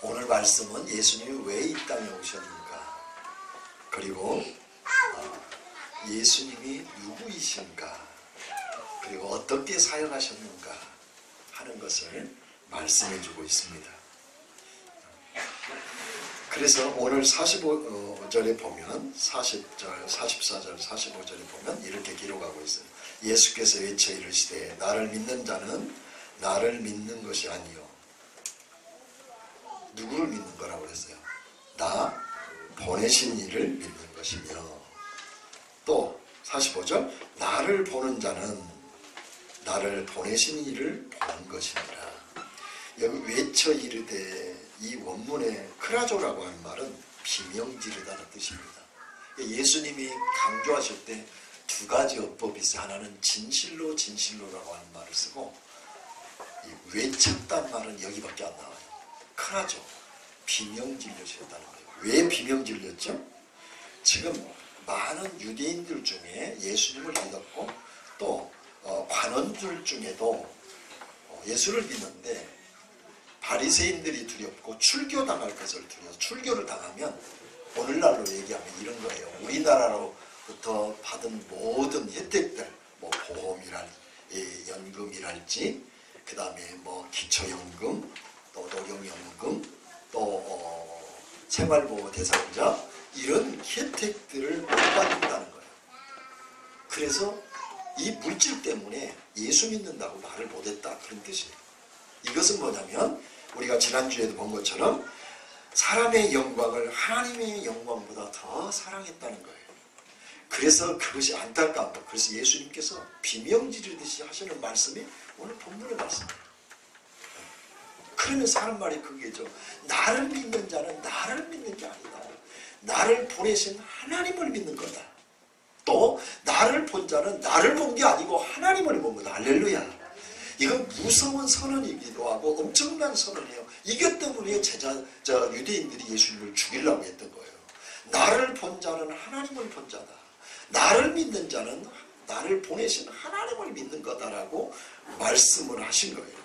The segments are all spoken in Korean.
오늘 말씀은 예수님이 왜 이 땅에 오셨는가, 그리고 예수님이 누구이신가, 그리고 어떻게 사역하셨는가 하는 것을 말씀해 주고 있습니다. 그래서 오늘 45절에 보면 40절, 44절, 45절에 보면 이렇게 기록하고 있어요. 예수께서 외쳐 이르시되 나를 믿는 자는 나를 믿는 것이 아니요. 누구를 믿는 거라고 그랬어요? 나 보내신 이를 믿는 것이며, 또 45절 나를 보는 자는 나를 보내신 이를 보는 것이니라. 여기 외쳐 이르되, 이 원문에 크라조라고 하는 말은 비명 지르다는 뜻입니다. 예수님이 강조하실 때 두 가지 어법이 있어요. 하나는 진실로 진실로라고 하는 말을 쓰고, 외쳤단 말은 여기밖에 안 나와요. 크라조, 비명 질르셨다는 거예요. 왜 비명 질렸죠? 지금 많은 유대인들 중에 예수님을 믿었고, 또 관원들 중에도 예수를 믿는데 바리새인들이 두렵고 출교당할 것을 두려워서, 출교를 당하면 오늘날로 얘기하면 이런 거예요. 우리나라로부터 받은 모든 혜택들, 뭐 보험이랄지, 연금이랄지, 그 다음에 뭐 기초연금, 또 노령연금, 또 생활보호 대상자, 이런 혜택들을 못 받는다는 거예요. 그래서 이 물질 때문에 예수 믿는다고 말을 못했다, 그런 뜻이에요. 이것은 뭐냐면 우리가 지난주에도 본 것처럼 사람의 영광을 하나님의 영광보다 더 사랑했다는 거예요. 그래서 그것이 안타까운 거예요. 그래서 예수님께서 비명 지르듯이 하시는 말씀이 오늘 본문의 말씀이에요. 그러면서 하는 말이 그게죠. 나를 믿는 자는 나를 믿는 게 아니다. 나를 보내신 하나님을 믿는 거다. 또 나를 본 자는 나를 본 게 아니고 하나님을 본 거다. 할렐루야. 이건 무서운 선언이기도 하고 엄청난 선언이에요. 이것 때문에 유대인들이 예수님을 죽이려고 했던 거예요. 나를 본 자는 하나님을 본 자다. 나를 믿는 자는 나를 보내신 하나님을 믿는 거다라고 말씀을 하신 거예요.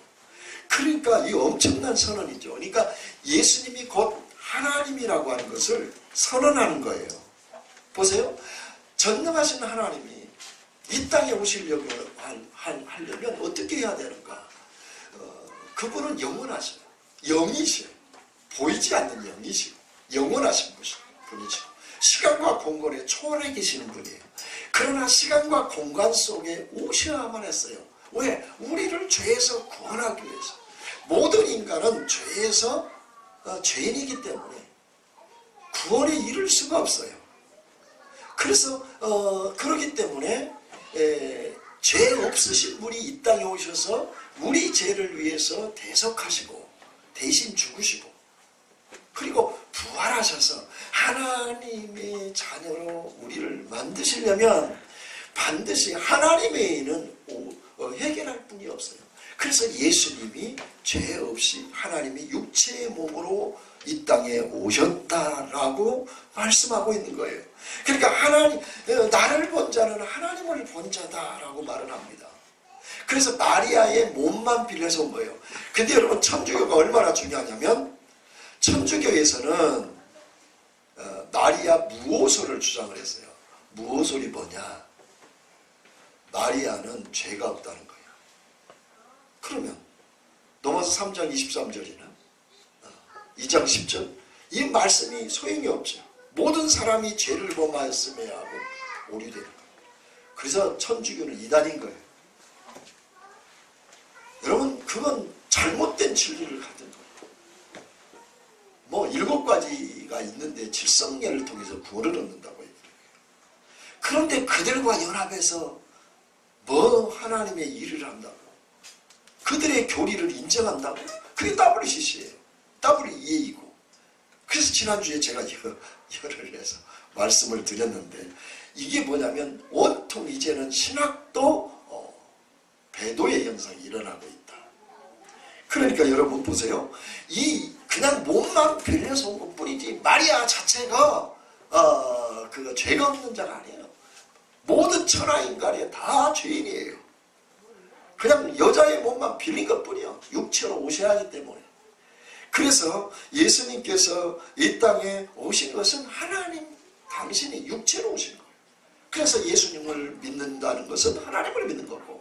그러니까 이 엄청난 선언이죠. 그러니까 예수님이 곧 하나님이라고 하는 것을 선언하는 거예요. 보세요. 전능하신 하나님이 이 땅에 오시려고 하려면 어떻게 해야 되는가? 그분은 영원하시고 영이시고 보이지 않는 영이시고 영원하신 분이시고 시간과 공간에 초월해 계시는 분이에요. 그러나 시간과 공간 속에 오셔야만 했어요. 왜? 우리를 죄에서 구원하기 위해서. 모든 인간은 죄에서 죄인이기 때문에 구원에 이를 수가 없어요. 그래서 그렇기 때문에 죄 없으신 분이 이 땅에 오셔서 우리 죄를 위해서 대속하시고 대신 죽으시고, 그리고 부활하셔서 하나님의 자녀로 우리를 만드시려면 반드시 하나님의 의는 해결할 분이 없어요. 그래서 예수님이 죄 없이 하나님이 육체의 몸으로 이 땅에 오셨다라고 말씀하고 있는 거예요. 그러니까 나를 본 자는 하나님을 본 자다라고 말을 합니다. 그래서 마리아의 몸만 빌려서 온 거예요. 근데 여러분, 천주교가 얼마나 중요하냐면, 천주교에서는 마리아 무호소를 주장을 했어요. 무호소이 뭐냐? 마리아는 죄가 없다는 거예요. 그러면 로마서 3장 23절이나 2장 10절, 이 말씀이 소용이 없죠. 모든 사람이 죄를 범하였음에 하고 오류되는 거예요. 그래서 천주교는 이단인 거예요. 여러분, 그건 잘못된 진리를 가진 거예요. 뭐 7가지가 있는데 칠성례를 통해서 구원을 얻는다고 얘기해요. 그런데 그들과 연합해서 뭐 하나님의 일을 한다고, 그들의 교리를 인정한다고, 그게 WCC예요. WEA이고. 그래서 지난주에 제가 열을 내서 말씀을 드렸는데, 이게 뭐냐면 온통 이제는 신학도 배도의 현상이 일어나고 있다. 그러니까 여러분 보세요. 그냥 몸만 빌려서 온 것뿐이지 마리아 자체가 그 죄가 없는 자가 아니에요. 모든 천하 인간이 다 죄인이에요. 그냥 여자의 몸만 빌린 것뿐이요. 육체로 오셔야 하기 때문에. 그래서 예수님께서 이 땅에 오신 것은 하나님 당신이 육체로 오신 거예요. 그래서 예수님을 믿는다는 것은 하나님을 믿는 거고,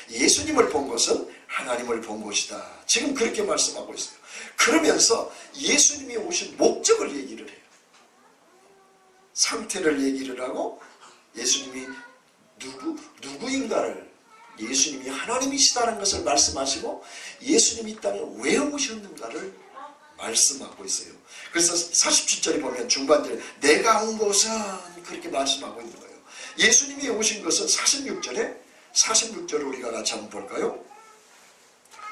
예수님을 본 것은 하나님을 본 것이다. 지금 그렇게 말씀하고 있어요. 그러면서 예수님이 오신 목적을 얘기를 해요. 상태를 얘기를 하고, 예수님이 누구인가를, 예수님이 하나님이시다는 것을 말씀하시고, 예수님이 이 땅에 왜 오셨는가를 말씀하고 있어요. 그래서 47절에 보면 중반절에 내가 온 것은 그렇게 말씀하고 있는 거예요. 예수님이 오신 것은 46절을 우리가 같이 한번 볼까요?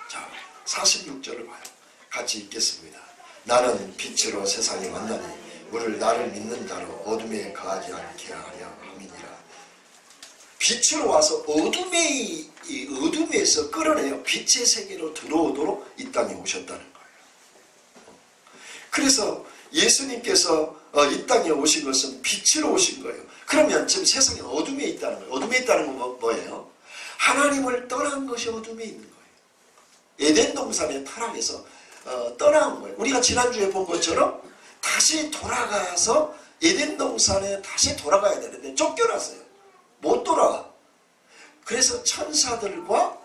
자, 46절을 봐요. 같이 읽겠습니다. 나는 빛으로 세상에 왔나니 물을 나를 믿는 자로 어둠에 거하지 않게 하려 함이니라. 빛으로 와서 어둠에서 끌어내어 빛의 세계로 들어오도록 이 땅에 오셨다는 거예요. 그래서 예수님께서 이 땅에 오신 것은 빛으로 오신 거예요. 그러면 지금 세상에 어둠에 있다는 거예요. 어둠에 있다는 건 뭐예요? 하나님을 떠난 것이 어둠에 있는 거예요. 에덴 동산의 타락에서 떠나온 거예요. 우리가 지난주에 본 것처럼 다시 돌아가서 에덴 동산에 다시 돌아가야 되는데 쫓겨났어요. 못 돌아가. 그래서 천사들과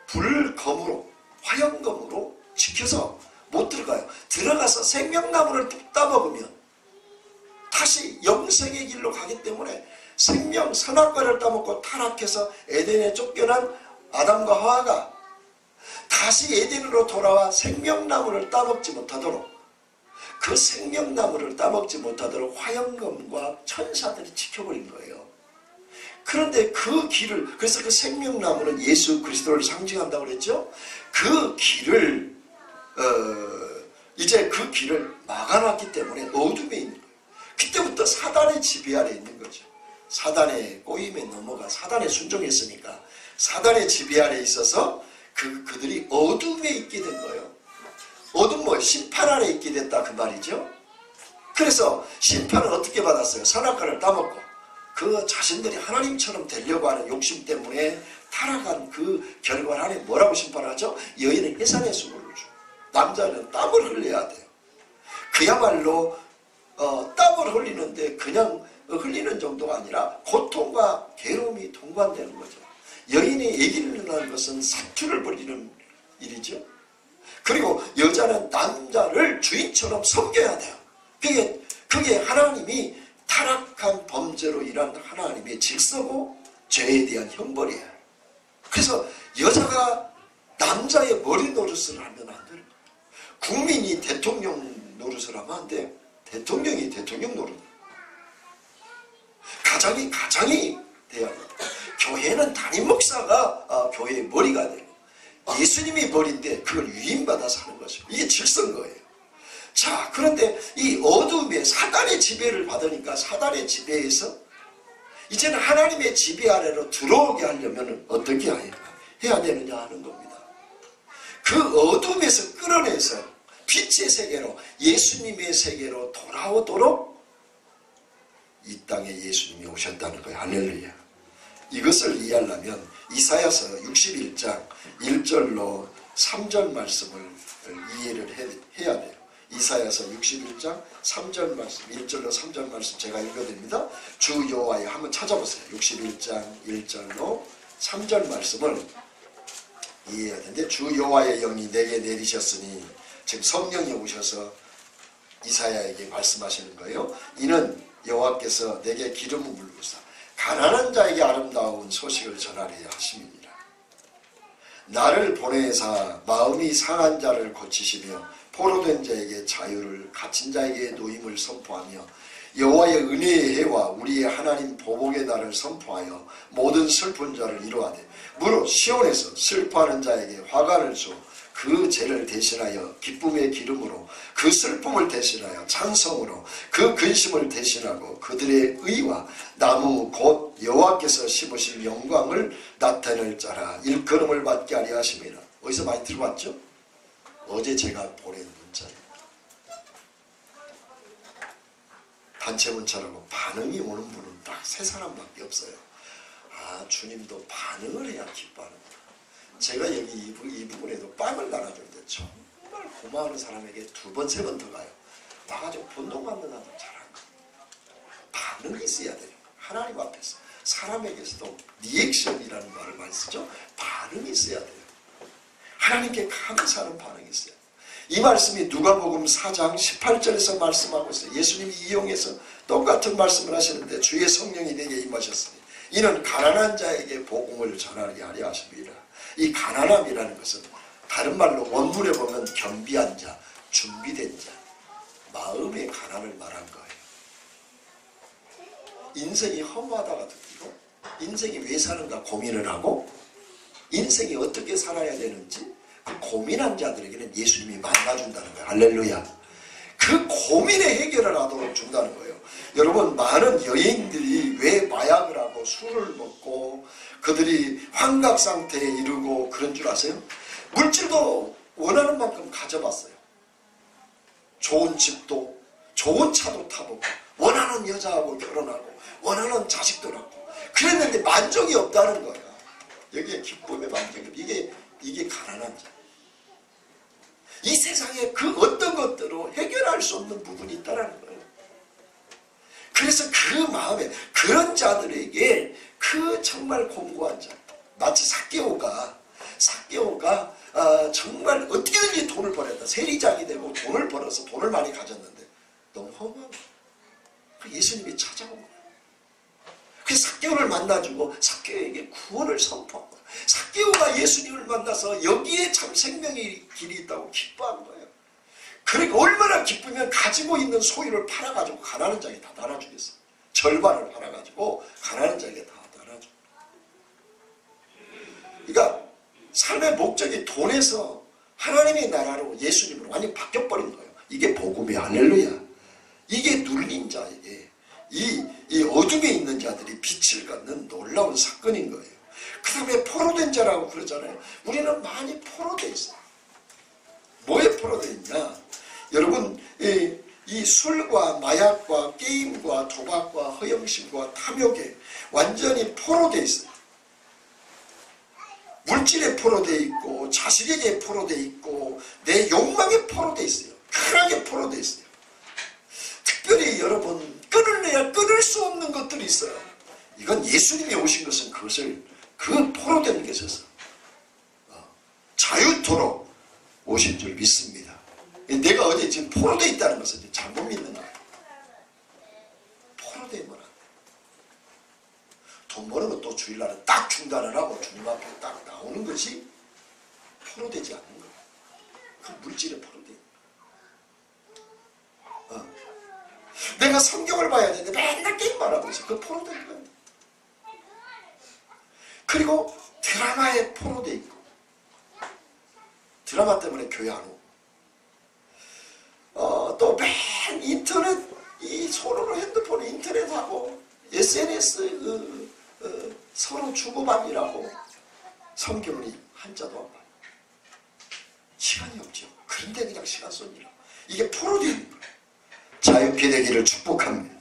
불검으로, 화염검으로 지켜서 못 들어가요. 들어가서 생명나무를 따먹으면 다시 영생의 길로 가기 때문에 생명 선악과를 따먹고 타락해서 에덴에 쫓겨난 아담과 하와가 다시 에덴으로 돌아와 생명나무를 따먹지 못하도록, 그 생명나무를 따먹지 못하도록 화염검과 천사들이 지켜버린 거예요. 그런데 그 길을, 그래서 그 생명나무는 예수 그리스도를 상징한다고 그랬죠. 그 길을 이제 그 길을 막아놨기 때문에 어둠에 있는 거예요. 그때부터 사단의 지배 아래 있는 거죠. 사단의 꼬임에 넘어가 사단에 순종했으니까 사단의 지배 아래 있어서 그들이 어둠에 있게 된 거예요. 어둠 뭐 심판 아래 있게 됐다 그 말이죠. 그래서 심판을 어떻게 받았어요? 선악과를 따먹고 그 자신들이 하나님처럼 되려고 하는 욕심 때문에 타락한 그 결과 안에 뭐라고 심판하죠? 여인은 해산의 수고를 줘. 남자는 땀을 흘려야 돼요. 그야말로 땀을 흘리는데 그냥 흘리는 정도가 아니라 고통과 괴로움이 동반되는 거죠. 여인이 아기를 낳는 것은 사투를 벌이는 일이죠. 그리고 여자는 남자를 주인처럼 섬겨야 돼요. 그게 하나님이 타락한 범죄로 인한 하나님의 질서고 죄에 대한 형벌이에요. 그래서 여자가 남자의 머리 노릇을 하면 안 돼요. 국민이 대통령 노릇을 하면 안 돼요. 대통령이 대통령 노릇. 가장이 돼야 돼요. 교회는 담임 목사가 교회의 머리가 돼요. 예수님이 머리인데 그걸 위임받아서 하는 거죠. 이게 질서인 거예요. 자, 그런데 이 어둠에 사단의 지배를 받으니까 사단의 지배에서 이제는 하나님의 지배 아래로 들어오게 하려면 어떻게 해야 되느냐 하는 겁니다. 그 어둠에서 끌어내서 빛의 세계로, 예수님의 세계로 돌아오도록 이 땅에 예수님이 오셨다는 거예요. 할렐루야. 이것을 이해하려면 이사야서 61장 1절로 3절 말씀을 이해를 해야 돼요. 이사야서 61장 3절 말씀, 1절로 3절 말씀 제가 읽어드립니다. 주 여호와의 한번 찾아보세요. 61장 1절로 3절 말씀을 이해해야 되는데, 주 여호와의 영이 내게 내리셨으니, 지금 성령이 오셔서 이사야에게 말씀하시는 거예요. 이는 여호와께서 내게 기름을 부으사 가난한 자에게 아름다운 소식을 전하려 하심이니라. 나를 보내사 마음이 상한 자를 고치시며 포로된 자에게 자유를, 갇힌 자에게 노임을 선포하며 여호와의 은혜의 해와 우리의 하나님 보복의 날을 선포하여 모든 슬픈 자를 이루하되 무릇 시온에서 슬퍼하는 자에게 화관을 줘 그 죄를 대신하여 기쁨의 기름으로, 그 슬픔을 대신하여 찬송으로, 그 근심을 대신하고 그들의 의와 나무 곧 여호와께서 심으신 영광을 나타낼 자라 일컬음을 받게 하려 하심이라. 어디서 많이 들어봤죠? 어제 제가 보낸 문자입니다. 단체 문자라고 반응이 오는 분은 딱 3사람밖에 없어요. 아, 주님도 반응을 해야 기뻐하는구나. 제가 여기 이 부분에도 빵을 나눠주는데 정말 고마워하는 사람에게 2번, 3번 더 가요. 와가지고 본동받는 사람 잘하는 거예요. 반응이 있어야 돼요. 하나님 앞에서. 사람에게서도 리액션이라는 말을 많이 쓰죠. 반응이 있어야 돼요. 하나님께 감사하는 반응이 있어요. 이 말씀이 누가복음 4장 18절에서 말씀하고 있어요. 예수님이 이용해서 똑같은 말씀을 하시는데 주의 성령이 내게 임하셨으니 이는 가난한 자에게 복음을 전하게 하려 하십니다. 이 가난함이라는 것은 다른 말로 원문에 보면 겸비한 자, 준비된 자, 마음의 가난을 말한 거예요. 인생이 허무하다가 느끼고 인생이 왜 사는가 고민을 하고 인생이 어떻게 살아야 되는지 그 고민한 자들에게는 예수님이 만나준다는 거예요. 할렐루야. 그 고민의 해결을 하도록 준다는 거예요. 여러분, 많은 여인들이 왜 마약을 하고 술을 먹고 그들이 환각 상태에 이르고 그런 줄 아세요? 물질도 원하는 만큼 가져봤어요. 좋은 집도 좋은 차도 타보고 원하는 여자하고 결혼하고 원하는 자식도 낳고 그랬는데 만족이 없다는 거야. 여기에 기쁨의 만족이 없다. 이게 가난한 자. 이 세상에 그 어떤 것들로 해결할 수 없는 부분이 있다는 거예요. 그래서 그 마음에 그런 자들에게 그 정말 공고한 자, 마치 삭개오가 정말 어떻게든지 돈을 벌었다. 세리장이 되고 돈을 벌어서 돈을 많이 가졌는데 너무 허무한 거예요. 예수님이 찾아온 거예요. 그래서 삭개오를 만나주고 삭개오에게 구원을 선포한 거예요. 삭개오가 예수님을 만나서 여기에 참 생명의 길이 있다고 기뻐한 거예요. 그러니까 얼마나 기쁘면 가지고 있는 소유를 팔아가지고 가난한 자에게 다 나눠주겠어. 절반을 팔아가지고 가난한 자에게 다 나눠줘. 그러니까 삶의 목적이 돈에서 하나님의 나라로 예수님으로 완전히 바뀌어버린 거예요. 이게 복음이야. 할렐루야. 이게 눌린 자에게 이 어둠에 있는 자들이 빛을 갖는 놀라운 사건인 거예요. 그 다음에 포로된 자라고 그러잖아요. 우리는 많이 포로돼 있어요. 뭐에 포로돼 있냐? 여러분, 이 술과 마약과 게임과 도박과 허영심과 탐욕에 완전히 포로돼 있어요. 물질에 포로돼 있고 자식에게 포로돼 있고 내 욕망에 포로돼 있어요. 쾌락에 포로돼 있어요. 특별히 여러분, 끊을래야 끊을 수 없는 것들이 있어요. 이건 예수님이 오신 것은 그것을 그 포로된 것에서 자유토록 오신 줄 믿습니다. 내가 어제 지금 포로되어 있다는 것은 잘못 믿는 거예요. 포로되면 안 돼. 돈 버는 것도 주일날은 딱 중단을 하고 주님 앞에 딱 나오는 것이 포로되지 않는 거예요. 그 물질에 포로되어 있는 거예요. 내가 성경을 봐야 되는데 맨날 게임만 하고 있어. 그 포로된 거예요. 그리고 드라마에 포로되어 있고 드라마 때문에 교회 안 오고 또 맨 인터넷 이 손으로 핸드폰 인터넷하고 SNS 서로 주고받으라고 성경을 한자도 안 봐요. 시간이 없죠. 그런데 그냥 시간 쏜이라. 이게 포로되어 있는 거예요. 자유케 되기를 축복합니다.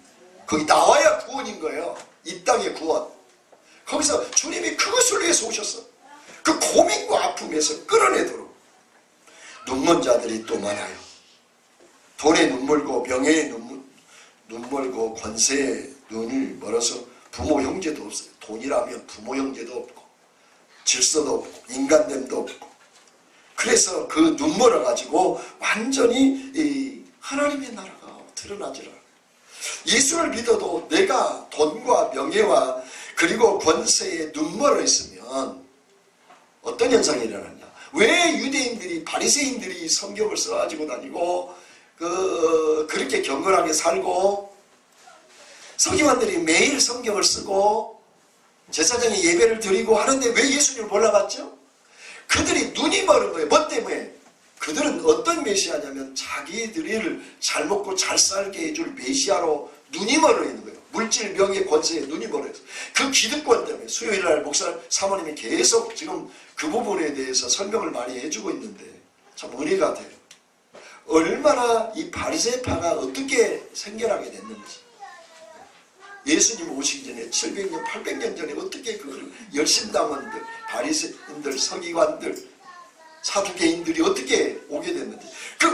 거기 나와야 구원인 거예요. 이 땅의 구원. 거기서 주님이 그것을 위해서 오셨어. 그 고민과 아픔에서 끌어내도록. 눈먼 자들이 또 많아요. 돈에 눈멀고 명예에 눈멀고 권세에 눈을 멀어서 부모 형제도 없어요. 돈이라면 부모 형제도 없고 질서도 없고 인간됨도 없고 그래서 그 눈멀어 가지고 완전히 이 하나님의 나라가 드러나지라. 예수를 믿어도 내가 돈과 명예와 그리고 권세에 눈멀어 있으면 어떤 현상이 일어나냐. 왜 유대인들이 바리새인들이 성경을 써가지고 다니고 그렇게 경건하게 살고 서기관들이 매일 성경을 쓰고 제사장에 예배를 드리고 하는데 왜 예수님을 몰라봤죠? 그들이 눈이 멀은 거예요. 뭐 때문에? 그들은 어떤 메시아냐면 자기들을 잘 먹고 잘 살게 해줄 메시아로 눈이 멀어 있는 거예요. 물질, 명예, 권세에 눈이 멀어 있어요. 그 기득권 때문에 수요일날 목사 사모님이 계속 지금 그 부분에 대해서 설명을 많이 해주고 있는데 참 은혜가 돼요. 얼마나 이 바리새파가 어떻게 생겨나게 됐는지 예수님 오시기 전에 700년, 800년 전에 어떻게 그 열심당원들, 바리새인들, 서기관들, 사두개인들이 어떻게 오게 됐는지 그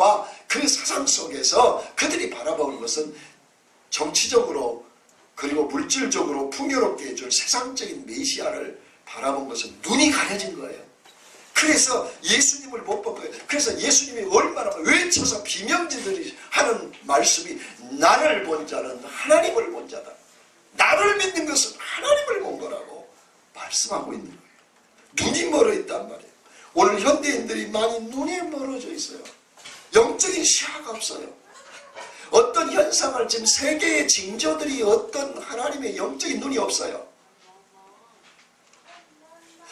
세상과 그 사상 속에서 그들이 바라보는 것은 정치적으로 그리고 물질적으로 풍요롭게 해줄 세상적인 메시아를 바라본 것은 눈이 가려진 거예요. 그래서 예수님을 못 본 거예요. 그래서 예수님이 얼마나 외쳐서 비명지들이 하는 말씀이 나를 본 자는 하나님을 본 자다. 나를 믿는 것은 하나님을 본 거라고 말씀하고 있는 거예요. 눈이 멀어 있단 말이에요. 오늘 현대인들이 많이 눈이 멀어져 있어요. 영적인 시야가 없어요. 어떤 현상을 지금 세계의 징조들이 어떤 하나님의 영적인 눈이 없어요.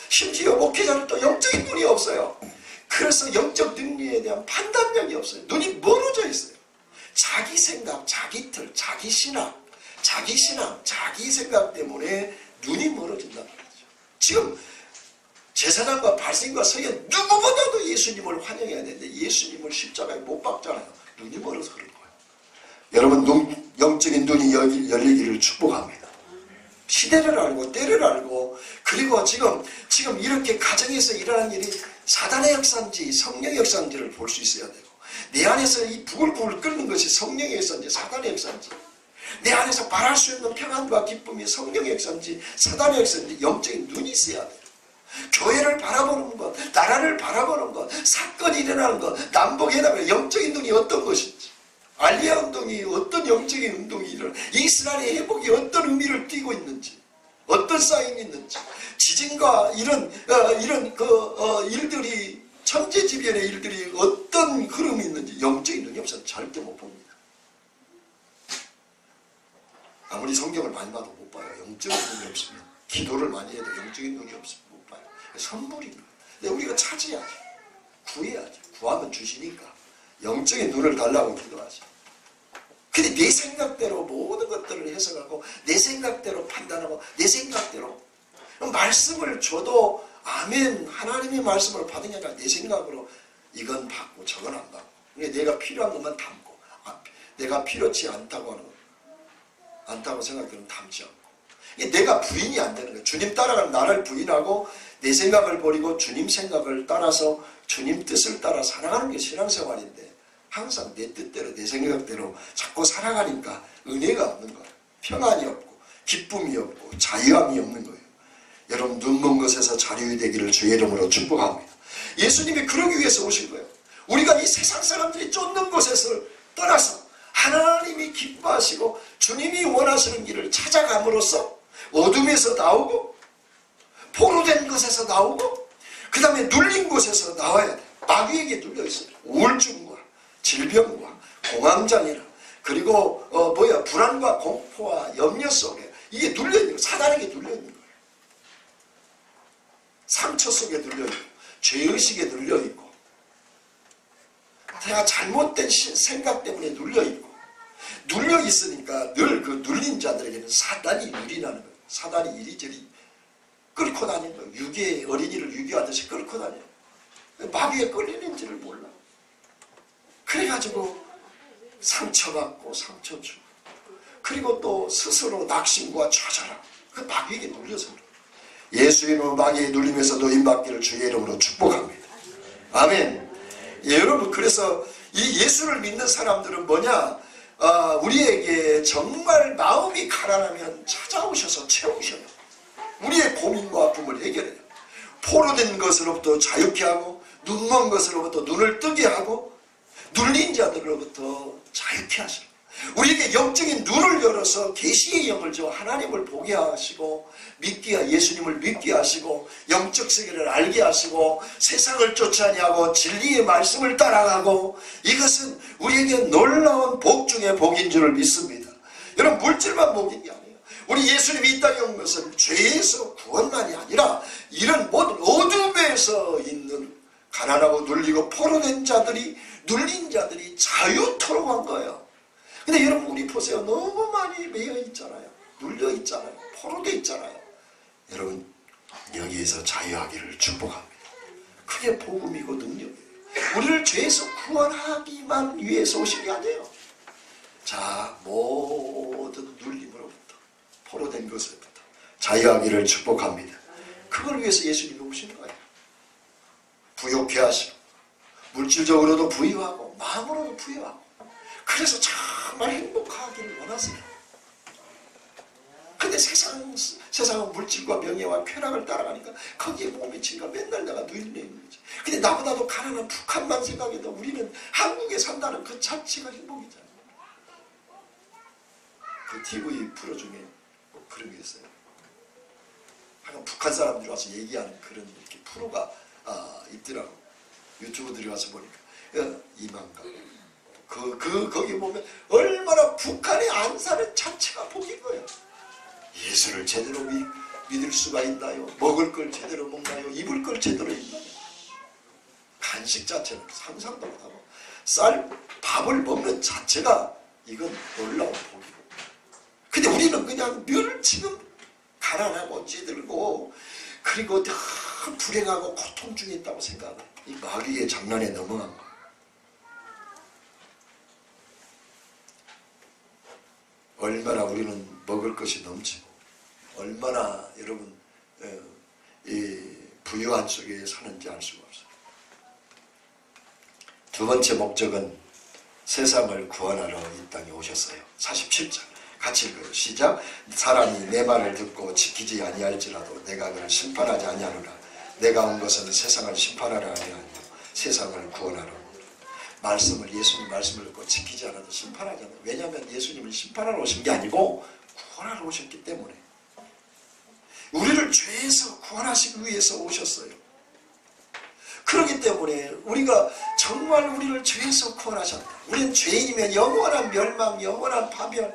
심지어 목회자는 또 영적인 눈이 없어요. 그래서 영적 능력에 대한 판단력이 없어요. 눈이 멀어져 있어요. 자기 생각, 자기 틀, 자기 신앙, 자기 생각 때문에 눈이 멀어진단 말이죠. 지금 제사장과 바리새인과 서기관 누구보다도 예수님을 환영해야 되는데 예수님을 십자가에 못 박잖아요. 눈이 멀어서 그런 거예요. 여러분 영적인 눈이 열리기를 축복합니다. 시대를 알고 때를 알고 그리고 지금 이렇게 가정에서 일어나는 일이 사단의 역사인지 성령의 역사인지를 볼 수 있어야 되고 내 안에서 이 부글부글 끓는 것이 성령의 역사인지 사단의 역사인지 내 안에서 말할 수 있는 평안과 기쁨이 성령의 역사인지 사단의 역사인지 영적인 눈이 있어야 돼요. 교회를 바라보는 것, 나라를 바라보는 것, 사건이 일어나는 것, 남북회담의 영적인 눈이 어떤 것인지 알리아 운동이 어떤 영적인 운동이 일어나 이스라엘의 회복이 어떤 의미를 띠고 있는지 어떤 사인이 있는지 지진과 이런 일들이 천재지변의 일들이 어떤 흐름이 있는지 영적인 눈이 없어서 절대 못 봅니다. 아무리 성경을 많이 봐도 못 봐요. 영적인 눈이 없으면 기도를 많이 해도 영적인 눈이 없으면 못 봐요. 선물인 거예요. 근데 우리가 찾아야지. 구해야지. 구하면 주시니까 영적인 눈을 달라고 기도하죠. 근데 내 생각대로 모든 것들을 해석하고 내 생각대로 판단하고 내 생각대로 말씀을 줘도 아멘 하나님의 말씀을 받은 게 아니라 내 생각으로 이건 받고 저건 안 받고 내가 필요한 것만 담고 내가 필요치 않다고 생각되면 담지 않고 내가 부인이 안 되는 거예요. 주님 따라가는 나를 부인하고 내 생각을 버리고 주님 생각을 따라서 주님 뜻을 따라 살아가는 게 신앙생활인데 항상 내 뜻대로 내 생각대로 자꾸 살아가니까 은혜가 없는 거예요. 평안이 없고 기쁨이 없고 자유함이 없는 거예요. 여러분 눈먼 것에서 자유이 되기를 주의 이름으로 축복합니다. 예수님이 그러기 위해서 오신 거예요. 우리가 이 세상 사람들이 쫓는 것에서 떠나서 하나님이 기뻐하시고 주님이 원하시는 길을 찾아감으로써 어둠에서 나오고 포로된 것에서 나오고 그 다음에 눌린 곳에서 나와야 돼요. 마귀에게 눌려있어요. 우울증과 질병과 공황장애나 그리고 불안과 공포와 염려 속에 이게 눌려있는 거예요. 사단에게 눌려있는 거예요. 상처 속에 눌려있고 죄의식에 눌려있고 내가 잘못된 생각 때문에 눌려있고 눌려있으니까 늘 그 눌린 자들에게는 사단이 유린하는 거예요. 사단이 이리저리 끌고 다니는 거예요. 어린이를 유기하듯이 끌고 다녀요. 마귀에 끌리는지를 몰라. 그래가지고 상처받고 상처 주고 그리고 또 스스로 낙심과 좌절함 그 마귀에게 눌려서 그래요. 예수 이름으로 마귀에 눌림에서 노임받기를 주의 이름으로 축복합니다. 아멘. 예, 여러분 그래서 이 예수를 믿는 사람들은 뭐냐 우리에게 정말 마음이 가난하면 찾아오셔서 채우셔요. 우리의 고민과 아픔을 해결해요. 포로된 것으로부터 자유케 하고 눈먼 것으로부터 눈을 뜨게 하고 눌린 자들로부터 자유케 하시고 우리에게 영적인 눈을 열어서 계시의 영을 줘 하나님을 보게 하시고 예수님을 믿게 하시고 영적 세계를 알게 하시고 세상을 쫓아니 하고 진리의 말씀을 따라가고 이것은 우리에게 놀라운 복 중의 복인 줄을 믿습니다. 여러분 물질만 복인 게 아니에요. 우리 예수님이 이 땅에 온 것은 죄에서 구원만이 아니라 이런 모든 어둠에서 있는 가난하고 눌리고 포로된 자들이 눌린 자들이 자유토록 한 거예요. 근데 여러분 우리 보세요. 너무 많이 매여 있잖아요. 눌려 있잖아요. 포로돼 있잖아요. 여러분 여기에서 자유하기를 축복합니다. 그게 복음이고 능력이에요. 우리를 죄에서 구원하기만 위해서 오신 게 아니에요. 자 모든 눌림으로부터 포로된 것으로부터 자유하기를 축복합니다. 그걸 위해서 예수님이 오신 거예요. 부욕케 하시고 물질적으로도 부유하고 마음으로도 부유하고 그래서 정말 행복하기를 원하세요. 근데 세상은 물질과 명예와 쾌락을 따라가니까 거기에 몸이 치니까 맨날 내가 누일내 있는 거지. 근데 나보다도 가난한 북한만 생각해도 우리는 한국에 산다는 그 자체가 행복이잖아요. 그 TV 프로 중에 그런 게 있어요. 하여간 북한 사람들이 와서 얘기하는 그런 이렇게 프로가 있더라고. 유튜브 들어가서 보니까 이만가 거기 보면 얼마나 북한에 안 사는 자체가 복인 거예요. 예수를 제대로 믿을 수가 있나요? 먹을 걸 제대로 먹나요? 입을 걸 제대로 입나요? 간식 자체는 상상도 못하고 밥을 먹는 자체가 이건 놀라운 복이고. 근데 우리는 그냥 늘 지금 가난하고 찌들고 그리고 다 불행하고 고통 중에 있다고 생각해요. 이 마귀의 장난에 넘어간 거예요. 얼마나 우리는 먹을 것이 넘치고 얼마나 여러분 이 부유한 속에 사는지 알 수가 없어요. 두 번째 목적은 세상을 구원하러 이 땅에 오셨어요. 47장 같이 읽어요. 시작. 사람이 내 말을 듣고 지키지 아니할지라도 내가 그를 심판하지 아니하노라. 내가 온 것은 세상을 심판하려 하지 아니하고 세상을 구원하러. 예수님 말씀을 듣고 지키지 않아도 심판하지 않아요. 왜냐하면 예수님은 심판하러 오신 게 아니고 구원하러 오셨기 때문에. 우리를 죄에서 구원하시기 위해서 오셨어요. 그렇기 때문에 우리가 정말 우리를 죄에서 구원하셨다. 우리는 죄인이면 영원한 멸망, 영원한 파멸,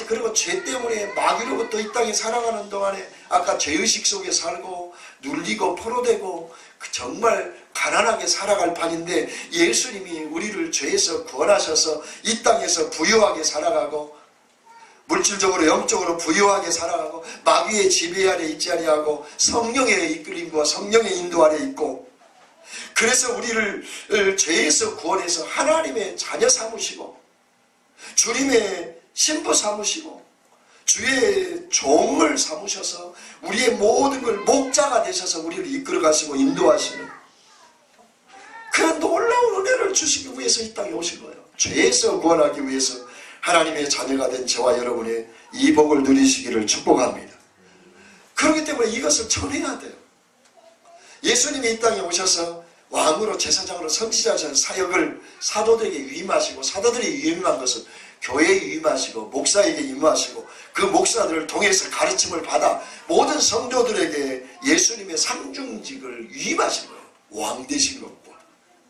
그리고 죄 때문에 마귀로부터 이 땅에 살아가는 동안에 아까 죄의식 속에 살고 눌리고 포로되고 정말 가난하게 살아갈 판인데 예수님이 우리를 죄에서 구원하셔서 이 땅에서 부유하게 살아가고 물질적으로 영적으로 부유하게 살아가고 마귀의 지배 아래 있지 아니하고 성령의 이끌림과 성령의 인도 아래 있고 그래서 우리를 죄에서 구원해서 하나님의 자녀 삼으시고 주님의 신부 삼으시고 주의 종을 삼으셔서 우리의 모든 걸 목자가 되셔서 우리를 이끌어 가시고 인도하시는 그런 놀라운 은혜를 주시기 위해서 이 땅에 오신 거예요. 죄에서 구원하기 위해서 하나님의 자녀가 된 저와 여러분의 이 복을 누리시기를 축복합니다. 그렇기 때문에 이것을 전해야 돼요. 예수님이 이 땅에 오셔서 왕으로 제사장으로 선지자의 사역을 사도들에게 위임하시고 사도들이 위임한 것은 교회에 위임하시고 목사에게 위임하시고 그 목사들을 통해서 가르침을 받아 모든 성도들에게 예수님의 상중직을 위임하신 거예요. 왕 되신 것과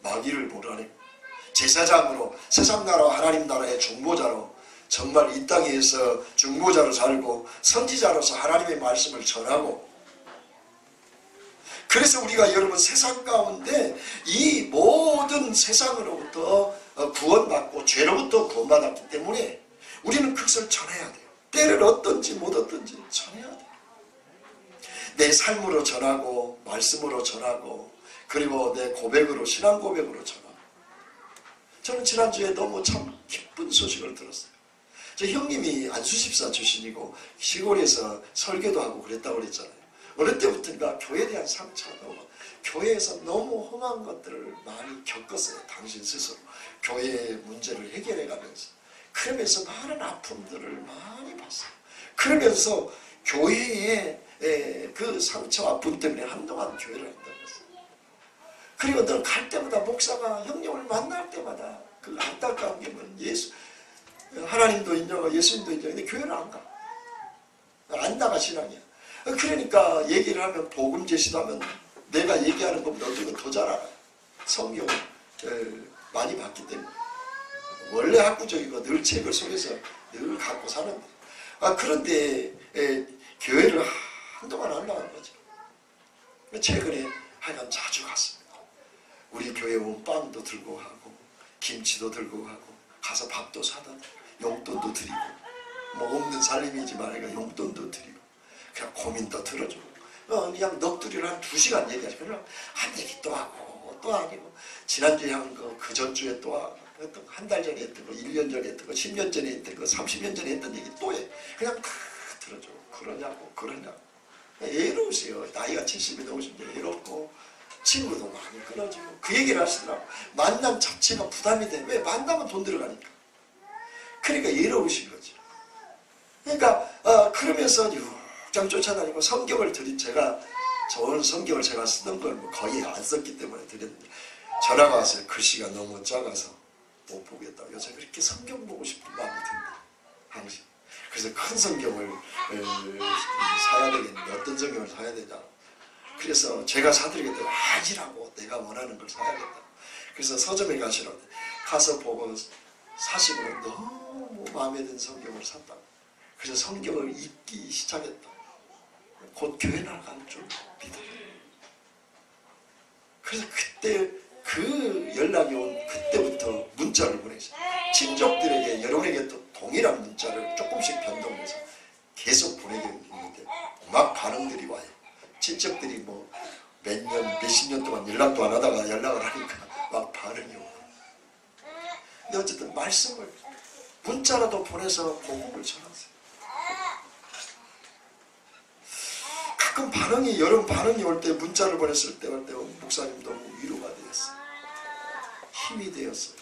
마귀를 몰아내고 제사장으로 세상나라와 하나님 나라의 중보자로 정말 이 땅에서 중보자로 살고 선지자로서 하나님의 말씀을 전하고 그래서 우리가 여러분 세상 가운데 이 모든 세상으로부터 구원받고 죄로부터 구원받았기 때문에 우리는 그것을 전해야 돼요. 때를 얻든지 못 얻든지 전해야 돼요. 내 삶으로 전하고 말씀으로 전하고 그리고 내 고백으로 신앙 고백으로 전하고 저는 지난주에 너무 참 기쁜 소식을 들었어요. 저 형님이 안수집사 출신이고 시골에서 설교도 하고 그랬다고 그랬잖아요. 어느 때부터인가 교회에 대한 상처가 교회에서 너무 험한 것들을 많이 겪었어요. 당신 스스로 교회의 문제를 해결해가면서 그러면서 많은 아픔들을 많이 봤어요. 그러면서 교회의 그 상처 아픔 때문에 한동안 교회를 한다고 했어요. 그리고 늘 갈 때마다 목사가 형님을 만날 때마다 그 안타까운 게 뭐냐면 하나님도 인정하고 예수님도 인정하는데 교회를 안 가. 안 나가 신앙이야. 그러니까 얘기를 하면 복음 제시도 하면 내가 얘기하는 것보다 어떤 더 잘 알아요. 성경을 많이 봤기 때문에. 원래 학구적이고 늘 책을 속에서 늘 갖고 사는데 그런데 교회를 한동안 안 나간 거죠. 최근에 하여간 자주 갔습니다. 우리 교회 온 빵도 들고 가고 김치도 들고 가고 가서 밥도 사다 용돈도 드리고 뭐 없는 살림이지만 그러니까 용돈도 드리고 그냥 고민도 들어주고 그냥 넋두리를 한 2시간 얘기하죠. 그냥 한 얘기 또 하고 또 아니고 지난주에 한 거 그 전주에 또 하고 한 달 전에 했던 거 1년 전에 했던 거 10년 전에 했던 거 30년 전에 했던 얘기 또 해. 그냥 다 들어주고 그러냐고 애로우세요. 나이가 70이 넘으신데 애롭고 친구도 많이 끊어지고 그 얘기를 하시더라고. 만남 자체가 부담이 돼. 왜? 만나면 돈 들어가니까. 그러니까 예로우신 거죠. 그러니까 그러면서 육장 쫓아다니고 성경을 제가 좋은 성경을 제가 쓰던 걸 뭐 거의 안 썼기 때문에 드렸는데 전화가 왔어요. 글씨가 너무 작아서 못 보겠다고. 요새 그렇게 성경 보고 싶은 마음이 듭니다. 항상. 그래서 큰 성경을 사야 되겠는데 어떤 성경을 사야 되냐. 그래서 제가 사드리겠다고 아니라고 내가 원하는 걸 사야겠다. 그래서 서점에 가시라고 가서 보고 사시고 너무 마음에 든 성경을 샀다고. 그래서 성경을 읽기 시작했다. 곧 교회 나갈 줄 믿어요. 그래서 그때 그 연락이 온 그때부터 문자를 보내서 친족들에게 여러분에게 또 동일한 문자를 조금씩 변동해서 계속 보내게 있는데 막 반응들이 와요. 친척들이 뭐 몇십 년 동안 연락도 안 하다가 연락을 하니까 막 반응이 오고. 근데 어쨌든 말씀을 문자라도 보내서 복음을 전하세요. 가끔 여러분 반응이 올 때 문자를 보냈을 때 목사님 너무 위로가 되었어요. 힘이 되었어요.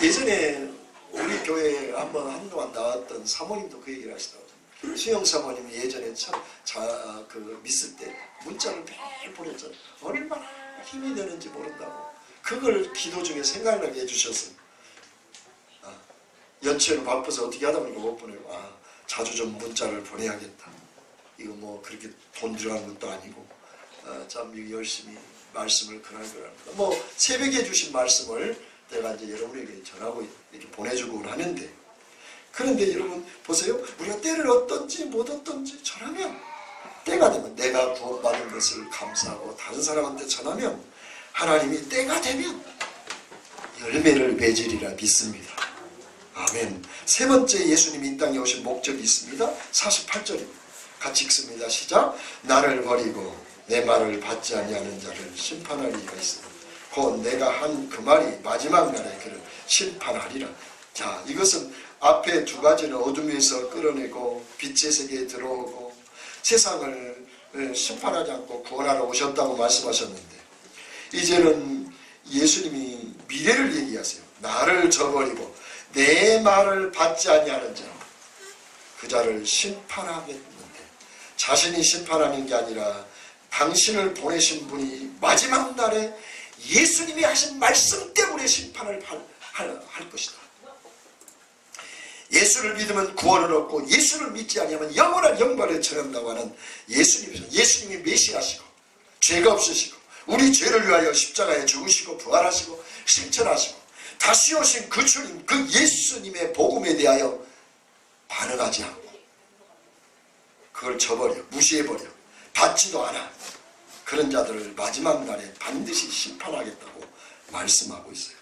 예전에 우리 교회에 한동안 나왔던 사모님도 그 얘기를 하시더라고요. 수영 사모님이 예전에 믿을 때 문자를 매일 보냈잖아요. 얼마나 힘이 되는지 모른다고. 그걸 기도 중에 생각나게 해주셨어요. 연초에는 바빠서 어떻게 하다 보니까 못 보내고 자주 좀 문자를 보내야겠다. 이거 뭐 그렇게 돈 들어간 것도 아니고 참 열심히 말씀을 그날그날 뭐 새벽에 주신 말씀을 내가 이제 여러분에게 전하고 이렇게 보내주고 하는데, 그런데 여러분 보세요. 우리가 때를 얻든지 못 얻든지 전하면 때가 되면 내가 구원받은 것을 감사하고 다른 사람한테 전하면 하나님이 때가 되면 열매를 맺으리라 믿습니다. 아멘. 세 번째 예수님이 이 땅에 오신 목적이 있습니다. 48절입니다. 같이 읽습니다. 시작. 나를 버리고 내 말을 받지 아니하는 자를 심판할 이가 있습니다. 곧 내가 한 그 말이 마지막 날에 그를 심판하리라. 자, 이것은 앞에 두 가지는 어둠에서 끌어내고 빛의 세계에 들어오고 세상을 심판하지 않고 구원하러 오셨다고 말씀하셨는데, 이제는 예수님이 미래를 얘기하세요. 나를 저버리고 내 말을 받지 아니하는 자, 그 자를 심판하겠는데, 자신이 심판하는 게 아니라 당신을 보내신 분이 마지막 날에 예수님이 하신 말씀 때문에 심판을 할 것이다. 예수를 믿으면 구원을 얻고 예수를 믿지 아니하면 영원한 영벌에 처한다고 하는 예수님이 메시아시고 죄가 없으시고 우리 죄를 위하여 십자가에 죽으시고 부활하시고 승천하시고 다시 오신 그 주님, 그 예수님의 복음에 대하여 반응하지 않고 그걸 저버려, 무시해버려, 받지도 않아. 그런 자들을 마지막 날에 반드시 심판하겠다고 말씀하고 있어요.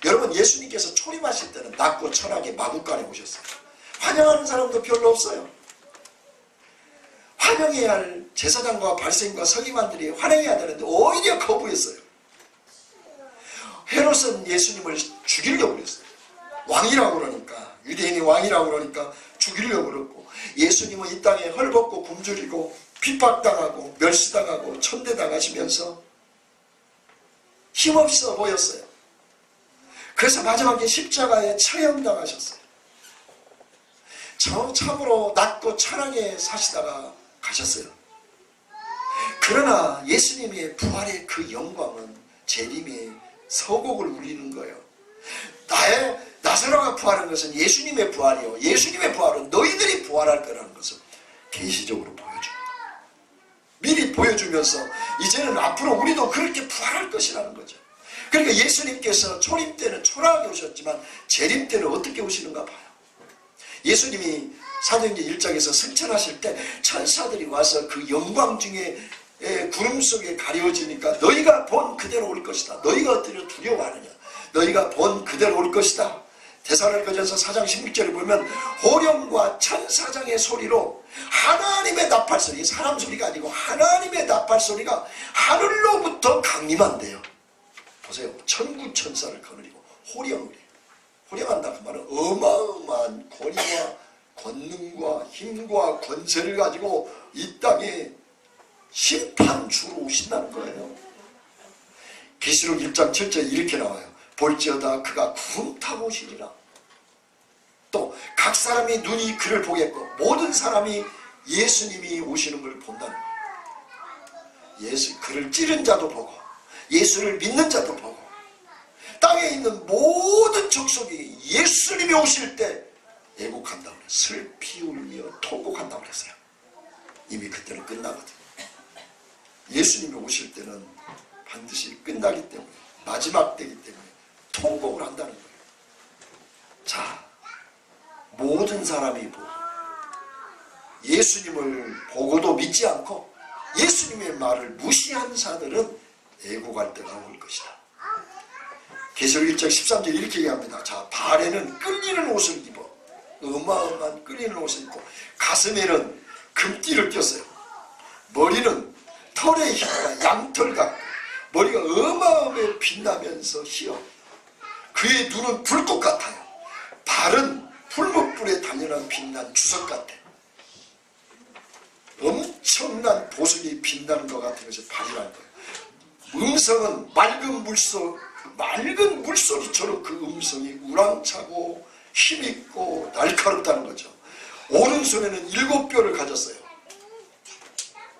여러분, 예수님께서 초림하실 때는 낮고 천하게 마구간에 오셨어요. 환영하는 사람도 별로 없어요. 환영해야 할 제사장과 발생과 서기관들이 환영해야 되는데 오히려 거부했어요. 헤롯은 예수님을 죽이려고 그랬어요. 왕이라고 그러니까, 유대인이 왕이라고 그러니까 죽이려고 그랬고, 예수님은 이 땅에 헐벗고 굶주리고 핍박당하고 멸시당하고 천대당하시면서 힘없어 보였어요. 그래서 마지막에 십자가에 처형당하셨어요. 참으로 낮고 천하게 사시다가 가셨어요. 그러나 예수님의 부활의 그 영광은 재림의 서곡을 울리는 거예요. 나사로가 부활한 것은 예수님의 부활이요, 예수님의 부활은 너희들이 부활할 거라는 것을 계시적으로 보여줍니다. 미리 보여주면서 이제는 앞으로 우리도 그렇게 부활할 것이라는 거죠. 그러니까 예수님께서 초림 때는 초라하게 오셨지만 재림 때는 어떻게 오시는가 봐요. 예수님이 사도행전 1장에서 승천하실 때 천사들이 와서 그 영광 중에 구름 속에 가려지니까 너희가 본 그대로 올 것이다. 너희가 어떻게 두려워하느냐. 너희가 본 그대로 올 것이다. 데살로니가전서 4장 16절에 보면 호령과 천사장의 소리로 하나님의 나팔소리, 사람 소리가 아니고 하나님의 나팔소리가 하늘로부터 강림한대요. 보세요. 천구천사를 거느리고 호령을 해요. 호령한다 그 말은 어마어마한 권위와 권능과 힘과 권세를 가지고 이 땅에 심판주로 오신다는 거예요. 계시록 1장 7절에 이렇게 나와요. 볼지어다 그가 구름 타고 오시리라. 또 각 사람이 눈이 그를 보겠고 모든 사람이 예수님이 오시는 걸 본다는 거예요. 그를 찌른 자도 보고 예수를 믿는 자도 보고 땅에 있는 모든 족속이 예수님이 오실 때 애곡한다고 그래요. 슬피 울며 통곡한다고 그랬어요. 이미 그때는 끝나거든요. 예수님이 오실 때는 반드시 끝나기 때문에 마지막 때이기 때문에 통곡을 한다는 거예요. 자, 모든 사람이 보고 예수님을 보고도 믿지 않고 예수님의 말을 무시한 자들은 애곡할 때가 올 것이다. 계시록 1장 13절 이렇게 얘기합니다. 자, 발에는 끌리는 옷을 입어 어마어마한 끌리는 옷을 입고 가슴에는 금띠를 꼈어요. 머리는 털의 희가 양털 같고 머리가 어마어마하게 빛나면서 희어 그의 눈은 불꽃 같아요. 발은 풀목불에 단연한 빛난 주석 같아. 엄청난 보석이 빛나는 것 같은 것이 발이라는 거예요. 음성은 맑은 물소리처럼 그 음성이 우랑차고 힘있고 날카롭다는 거죠. 오른손에는 7뼈를 가졌어요.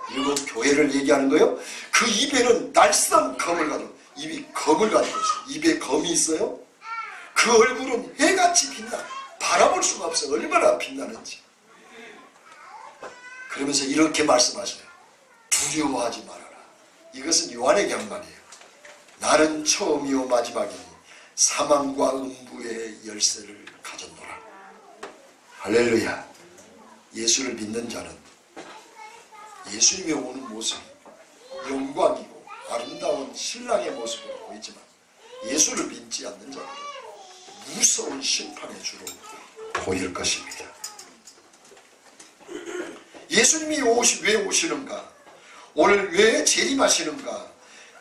7 교회를 얘기하는 거예요. 그 입에는 날쌘 검을 가지고 입이 검을 가지고 있어요. 입에 검이 있어요. 그 얼굴은 해같이 빛나. 바라볼 수가 없어요. 얼마나 빛나는지. 그러면서 이렇게 말씀하셔요. 두려워하지 말아라. 이것은 요한에게 한 말이에요. 나는 처음이요 마지막이니 사망과 음부의 열쇠를 가졌노라. 할렐루야. 예수를 믿는 자는 예수님이 오는 모습이 영광이고 아름다운 신랑의 모습으로 보이지만 예수를 믿지 않는 자들은 무서운 심판의 주로 보일 것입니다. 예수님이 왜 오시는가? 오늘 왜 재림하시는가?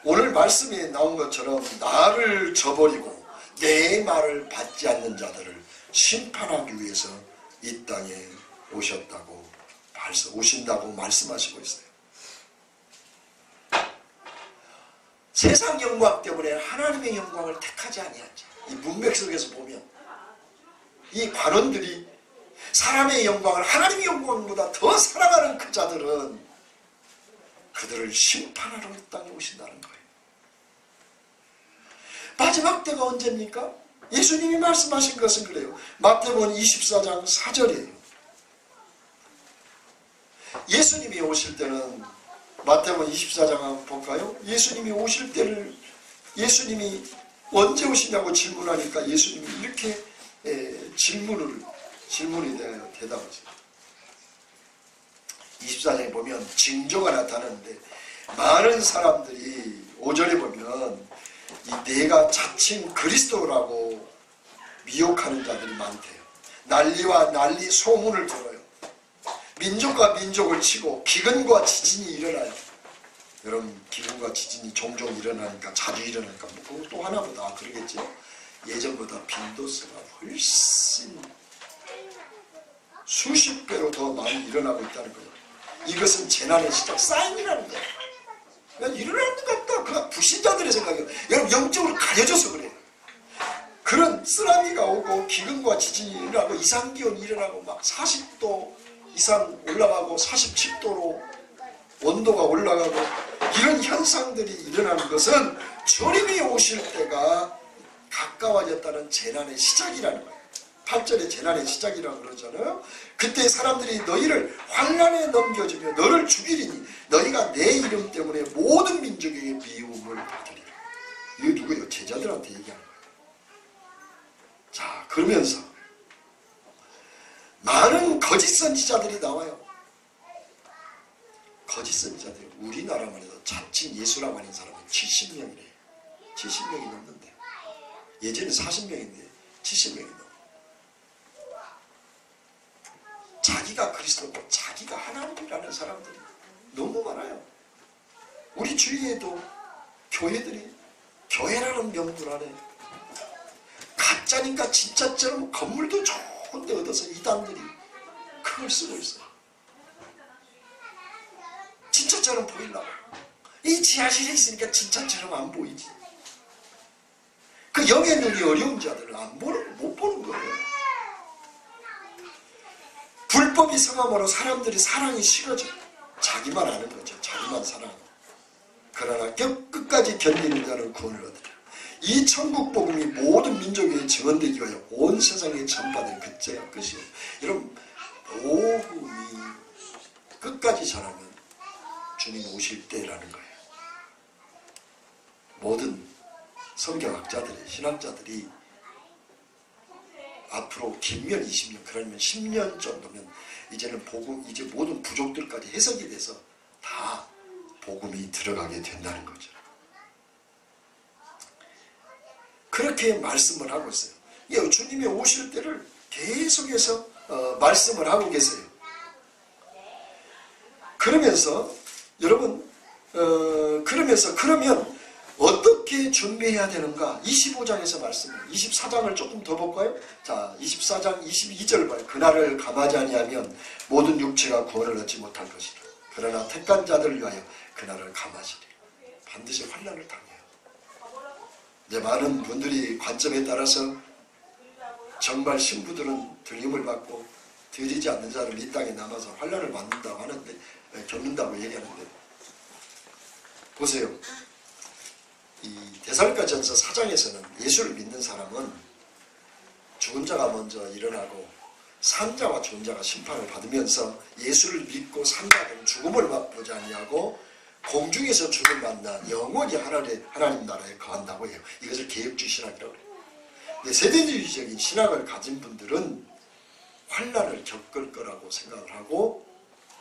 오늘 말씀에 나온 것처럼 나를 저버리고 내 말을 받지 않는 자들을 심판하기 위해서 이 땅에 오신다고 말씀하시고 있어요. 세상 영광 때문에 하나님의 영광을 택하지 아니한 자. 이 문맥 속에서 보면 이 관원들이 사람의 영광을 하나님의 영광보다 더 사랑하는 그 자들은 그들을 심판하러 이 땅에 오신다는 거예요. 마지막 때가 언제입니까? 예수님이 말씀하신 것은 그래요. 마태복음 24장 4절이에요. 예수님이 오실 때는 마태복음 24장 한번 볼까요? 예수님이 오실 때를 예수님이 언제 오시냐고 질문하니까 예수님이 이렇게 질문에 대하여 대답하세요. 24장에 보면 징조가 나타나는데 많은 사람들이 5절에 보면 내가 자칭 그리스도라고 미혹하는 자들이 많대요. 난리와 난리 소문을 들어요. 민족과 민족을 치고 기근과 지진이 일어나요. 여러분 기근과 지진이 종종 일어나니까 자주 일어나니까 뭐 또 하나보다 그러겠죠. 예전보다 빈도수가 훨씬 수십 배로 더 많이 일어나고 있다는 거예요. 이것은 재난의 시작 사인이라는 거예요. 그냥 일어나는 것 같다. 그냥 불신자들의 생각이에요. 여러분 영적으로 가려져서 그래요. 그런 쓰나미가 오고 기근과 지진이 일어나고 이상기온이 일어나고 막 40도 이상 올라가고 47도로 온도가 올라가고 이런 현상들이 일어나는 것은 주님이 오실 때가 가까워졌다는 재난의 시작이라는 거예요. 8절에 재난의 시작이라고 그러잖아요. 그때 사람들이 너희를 환난에 넘겨주며 너를 죽이리니 너희가 내 이름 때문에 모든 민족에게 미움을 받으리라. 이거 누구예요? 제자들한테 얘기하는 거예요. 자, 그러면서 많은 거짓 선지자들이 나와요. 거짓 선지자들이 우리나라만 해도 자칭 예수라고 하는 사람은 70명이래요. 70명이 넘는데 예전에 40명인데 70명이 넘어. 자기가 그리스도고 자기가 하나님이라는 사람들이 너무 많아요. 우리 주위에도 교회들이 교회라는 명분 안에 가짜니까 진짜처럼 건물도 좋은 데 얻어서 이단들이 그걸 쓰고 있어요. 진짜처럼 보이려고. 이 지하실에 있으니까 진짜처럼 안 보이지. 영의 눈이 어려운 자들은 못 보는 거예요. 불법이 성함으로 사람들이 사랑이 식어져. 자기만 아는 거죠. 자기만 사랑. 그러나 끝까지 견디는 자는 구원을 얻으리라. 이 천국 복음이 모든 민족에 증언되기 위하여 온 세상에 전파될 그때야 끝이에요. 여러분, 복음이 끝까지 전하면 주님 오실 때라는 거예요. 모든 성경학자들이, 신학자들이 앞으로 길면 20년, 그러면 10년 정도면 이제는 복음, 이제 모든 부족들까지 해석이 돼서 다 복음이 들어가게 된다는 거죠. 그렇게 말씀을 하고 있어요. 주님이 오실 때를 계속해서 말씀을 하고 계세요. 그러면서 여러분, 그러면 어떻게 준비해야 되는가? 25장에서 말씀해요. 24장을 조금 더 볼까요? 자, 24장 22절 봐요. 그날을 감하지 아니하면 모든 육체가 구원을 얻지 못할 것이라. 그러나 택한 자들을 위하여 그날을 감하시리라. 반드시 환난을 당해요. 이제 많은 분들이 관점에 따라서 정말 신부들은 들림을 받고 드리지 않는 자를 이 땅에 남아서 환난을 받는다고 하는데, 겪는다고 얘기하는데, 보세요. 이 데살로니가전서 4장에서는 예수를 믿는 사람은 죽은 자가 먼저 일어나고 산 자와 죽은 자가 심판을 받으면서 예수를 믿고 산 자들은 죽음을 맛보지 아니하고 공중에서 죽음 만나 영원히 하나님 나라에 거한다고 해요. 이것을 계획주의 신학이라고 해요. 근데 세대주의적인 신학을 가진 분들은 환난을 겪을 거라고 생각을 하고,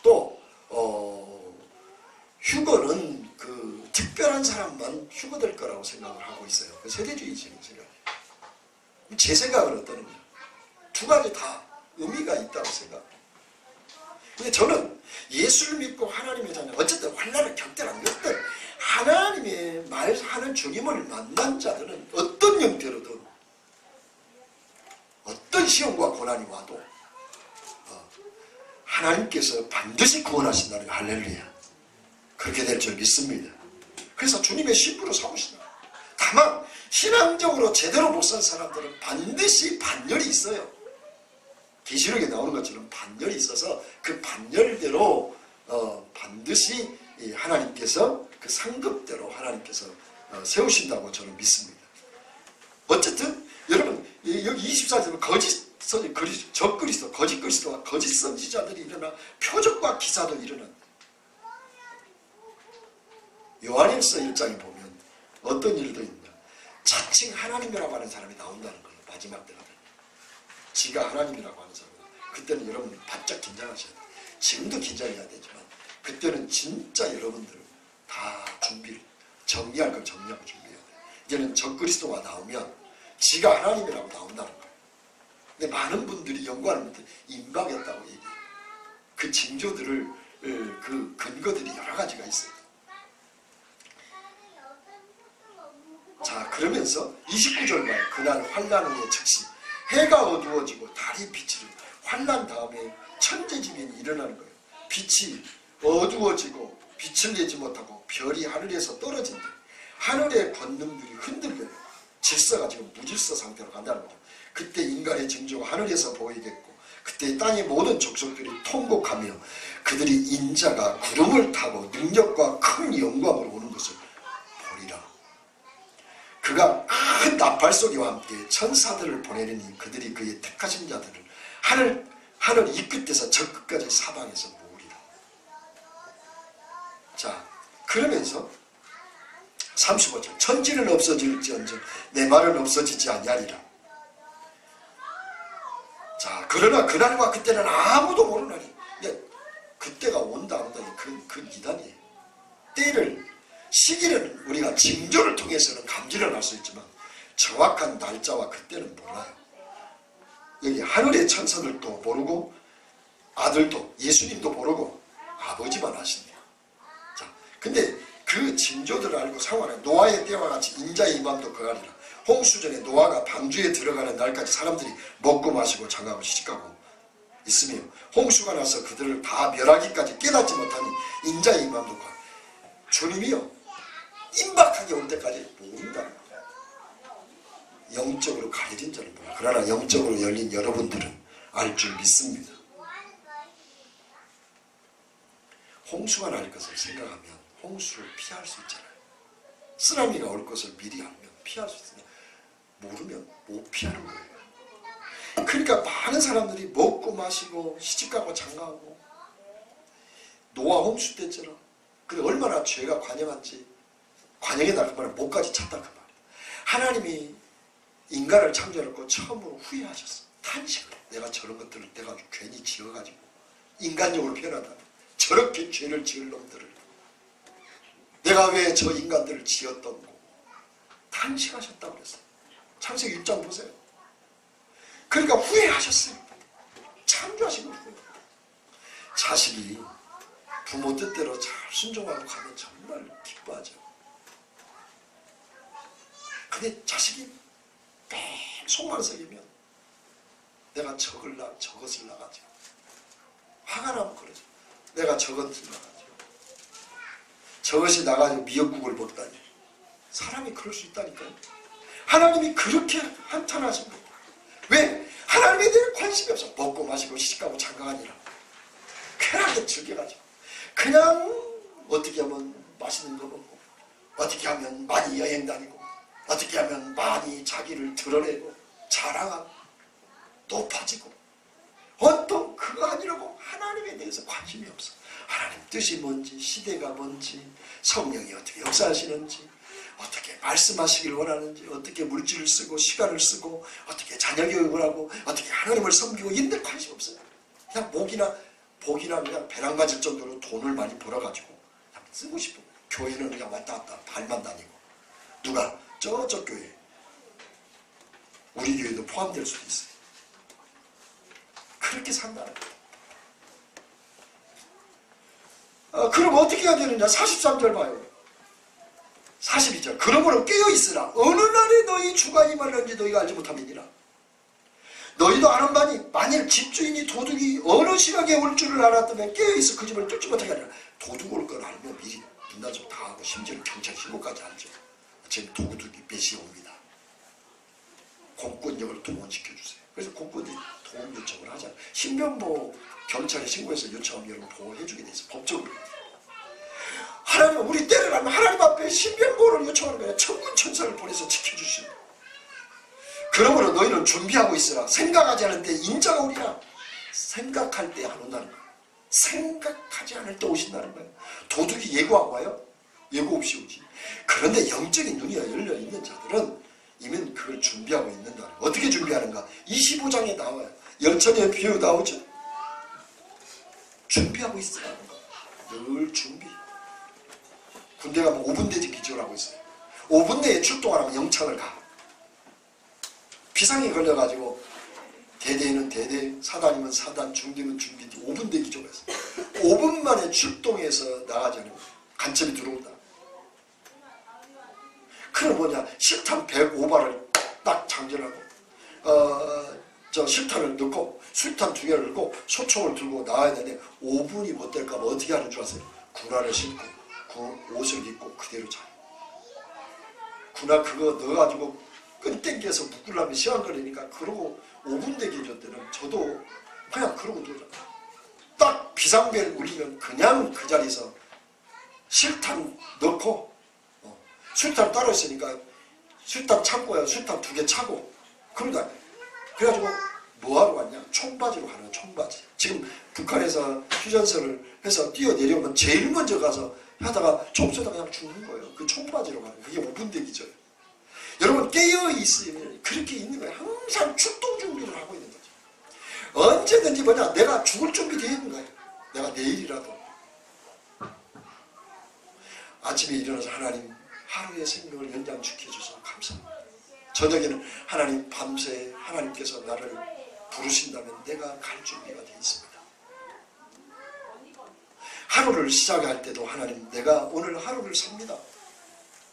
또 휴거는 그 특별한 사람만 휴거될 거라고 생각을 하고 있어요. 그 세대주의적인 생각이에요. 제 생각은 어떠느냐? 두 가지 다 의미가 있다고 생각해요. 근데 저는 예수를 믿고 하나님의 자녀, 어쨌든 환난을 겪든 안 겪든 하나님의 말하는 주님을 만난 자들은 어떤 형태로든 어떤 시험과 고난이 와도 하나님께서 반드시 구원하신다는 거. 할렐루야. 그렇게 될 줄 믿습니다. 그래서 주님의 신부로 삼으신다. 다만 신앙적으로 제대로 못 산 사람들은 반드시 반열이 있어요. 계시록에 나오는 것처럼 반열이 있어서 그 반열대로 반드시 하나님께서 그 상급대로 하나님께서 세우신다고 저는 믿습니다. 어쨌든 여러분, 여기 24절은 적그리스도, 거짓 그리스도와 거짓 선지자들이 일어나 표적과 기사도 일어난, 요한일서 1장에 보면 어떤 일도 있나? 자칭 하나님이라고 하는 사람이 나온다는 거예요. 마지막 때가 되면 지가 하나님이라고 하는 사람. 그때는 여러분 바짝 긴장하셔야 돼요. 지금도 긴장해야 되지만 그때는 진짜 여러분들 다 준비를, 정리할 걸 정리하고 준비해야 돼요. 이제는 적그리스도가 나오면 지가 하나님이라고 나온다는 거예요. 근데 많은 분들이 연구하는 분들 임박했다고 얘기해요. 그 징조들을, 그 근거들이 여러 가지가 있어요. 자, 그러면서 29절 말, 그날 환난 후에 즉시 해가 어두워지고 달이 비치는, 환난 다음에 천재지변이 일어나는 거예요. 빛이 어두워지고 빛을 내지 못하고 별이 하늘에서 떨어진다. 하늘의 권능들이 흔들려요. 질서가 지금 무질서 상태로 간다는 거죠. 그때 인간의 징조가 하늘에서 보이겠고, 그때 땅의 모든 족속들이 통곡하며 그들이 인자가 구름을 타고 능력과 큰 영광으로 오는 것을 보리라. 그가 큰 나팔 소리와 함께 천사들을 보내려니 그들이 그의 택하신 자들을 하늘 이 끝에서 저 끝까지 사방에서 모으리라. 자, 그러면서 35절, 천지는 없어질지언정 내 말은 없어지지 아니하리라. 자, 그러나 그날과 그때는 아무도 모르나니. 그때가 온다 안 온다, 그 이단이에요. 시기는 우리가 징조를 통해서는 감지를 할 수 있지만 정확한 날짜와 그때는 몰라요. 여기 하늘의 천사들도 모르고 아들도, 예수님도 모르고 아버지만 아신대요. 자, 근데 그 징조들을 알고 상황에 노아의 때와 같이 인자의 임함도 거하리라. 홍수전에 노아가 방주에 들어가는 날까지 사람들이 먹고 마시고 장가고 시집가고 있으며 홍수가 나서 그들을 다 멸하기까지 깨닫지 못하니 인자의 임함도 거하리라. 주님이요, 임박하게 올 때까지 모른다는 거예요. 영적으로 가려진 자는 몰라. 그러나 영적으로 열린 여러분들은 알 줄 믿습니다. 홍수가 날 것을 생각하면 홍수를 피할 수 있잖아요. 쓰나미가 올 것을 미리 알면 피할 수 있으나 모르면 못 피하는 거예요. 그러니까 많은 사람들이 먹고 마시고 시집가고 장가가고 노아 홍수 때처럼 근데 얼마나 죄가 관영한지 관영에 나갈 말은 목까지 찼다 그 말이에요. 하나님이 인간을 창조해놓고 처음으로 후회하셨어. 탄식을 내가 저런 것들을 내가 괜히 지어가지고 인간적으로 표현하다 저렇게 죄를 지을 놈들을 내가 왜 저 인간들을 지었던 거고 탄식하셨다고 그랬어요. 창세기 6장 보세요. 그러니까 후회하셨어요. 창조하신 걸 후회. 자식이 부모 뜻대로 잘 순종하고 가면 정말 기뻐하죠. 근데 자식이 매 속만 썩이면 내가 저것을 나가지고 화가 나면 그러죠. 내가 저것을 나가지고 저것이 나가지고 미역국을 먹다니 사람이 그럴 수 있다니까요. 하나님이 그렇게 한탄하신 거예요. 왜? 하나님에 대해 관심이 없어. 먹고 마시고 시집가고 장가가 아니라 편하게 즐겨가지고 그냥 어떻게 하면 맛있는 거 먹고 어떻게 하면 많이 여행 다니고 어떻게 하면 많이 자기를 드러내고 자랑하고 높아지고 어떤 그거 아니라고 하나님에 대해서 관심이 없어. 하나님 뜻이 뭔지 시대가 뭔지 성령이 어떻게 역사하시는지 어떻게 말씀하시길 원하는지 어떻게 물질을 쓰고 시간을 쓰고 어떻게 자녀 교육을 하고 어떻게 하나님을 섬기고 이런 데 관심 없어요. 그냥 복이나 그냥 배낭 가질 정도로 돈을 많이 벌어가지고 그냥 쓰고 싶어. 교회는 그냥 왔다 갔다 발만 다니고 누가 저쪽 교회 우리 교회도 포함될 수도 있어요. 그렇게 산다는 거예요. 그럼 어떻게 해야 되느냐. 43절 봐요. 42절 그러므로 깨어있으라. 어느 날에 너희 주가 임하는지 너희가 알지 못함이니라. 너희도 아는 바니 만일 집주인이 도둑이 어느 시각에 올 줄을 알았다면 깨어있어 그 집을 뚫지 못하게 하리라. 도둑 올 걸 알면 미리 민낯으로 다 하고 심지어는 경찰 신고까지 알죠. 지금 도둑이 몇 시에 옵니다. 공권력을 동원시켜주세요. 그래서 공권이 도움 요청을 하잖아요. 신변보호 경찰에 신고해서 요청하면 여러분 보호해주게 돼 있어요. 법적으로. 하나님 우리 때를 가면 하나님 앞에 신변보호를 요청하는 거예요. 천군천사를 보내서 지켜주시는. 그러므로 너희는 준비하고 있으라. 생각하지 않을 때 인자가 오리라. 생각할 때 안 온다는 거예요. 생각하지 않을 때 오신다는 거예요. 도둑이 예고하고 와요? 예고 없이 오지. 그런데 영적인 눈이 열려 있는 자들은 이미 그걸 준비하고 있는다. 어떻게 준비하는가? 25장에 나와요. 열천의 비유 나오죠? 준비하고 있으라는 거예요. 늘 준비. 군대 가면 5분 대지 기절하고 있어요. 5분 내에 출동 안 하면 영창을 가. 비상이 걸려가지고 대대는 대대, 사단이면 사단, 중대면 중대 5분 대 기절을 했어요. 5분 만에 출동해서 나가지 않으면 간첩이 들어온다. 그럼 뭐냐? 실탄 105발을 딱 장전하고 실탄을 넣고 수탄 2개를 넣고 소총을 들고 나와야 되는데 5분이 못 될까 봐 어떻게 하는 줄 아세요? 군화를 신고 옷을 입고 그대로 자요. 군화 그거 넣어가지고 끈 땡겨서 묶으려면 시간 걸리니까 그러고 5분 대기 전 때는 저도 그냥 그러고 누워요. 딱 비상벨 울리면 그냥 그 자리에서 실탄 넣고 수탄 따로 있으니까 수탄 창고에 수탄 2개 차고 그러니까 그래가지고 뭐하러 갔냐? 총바지로 가는 거야. 총바지. 지금 북한에서 휴전선을 해서 뛰어내려오면 제일 먼저 가서 하다가 총 쏘다가 그냥 죽는 거예요. 그 총바지로 가는 거예요. 그게 5분 대기죠. 여러분 깨어있으면 그렇게 있는 거예요. 항상 출동 준비를 하고 있는 거죠. 언제든지 뭐냐? 내가 죽을 준비되어 있는 거예요. 내가 내일이라도 아침에 일어나서 하나님 하루의 생명을 연장시켜주셔서 감사합니다. 저녁에는 하나님 밤새 하나님께서 나를 부르신다면 내가 갈 준비가 되어 있습니다. 하루를 시작할 때도 하나님 내가 오늘 하루를 삽니다.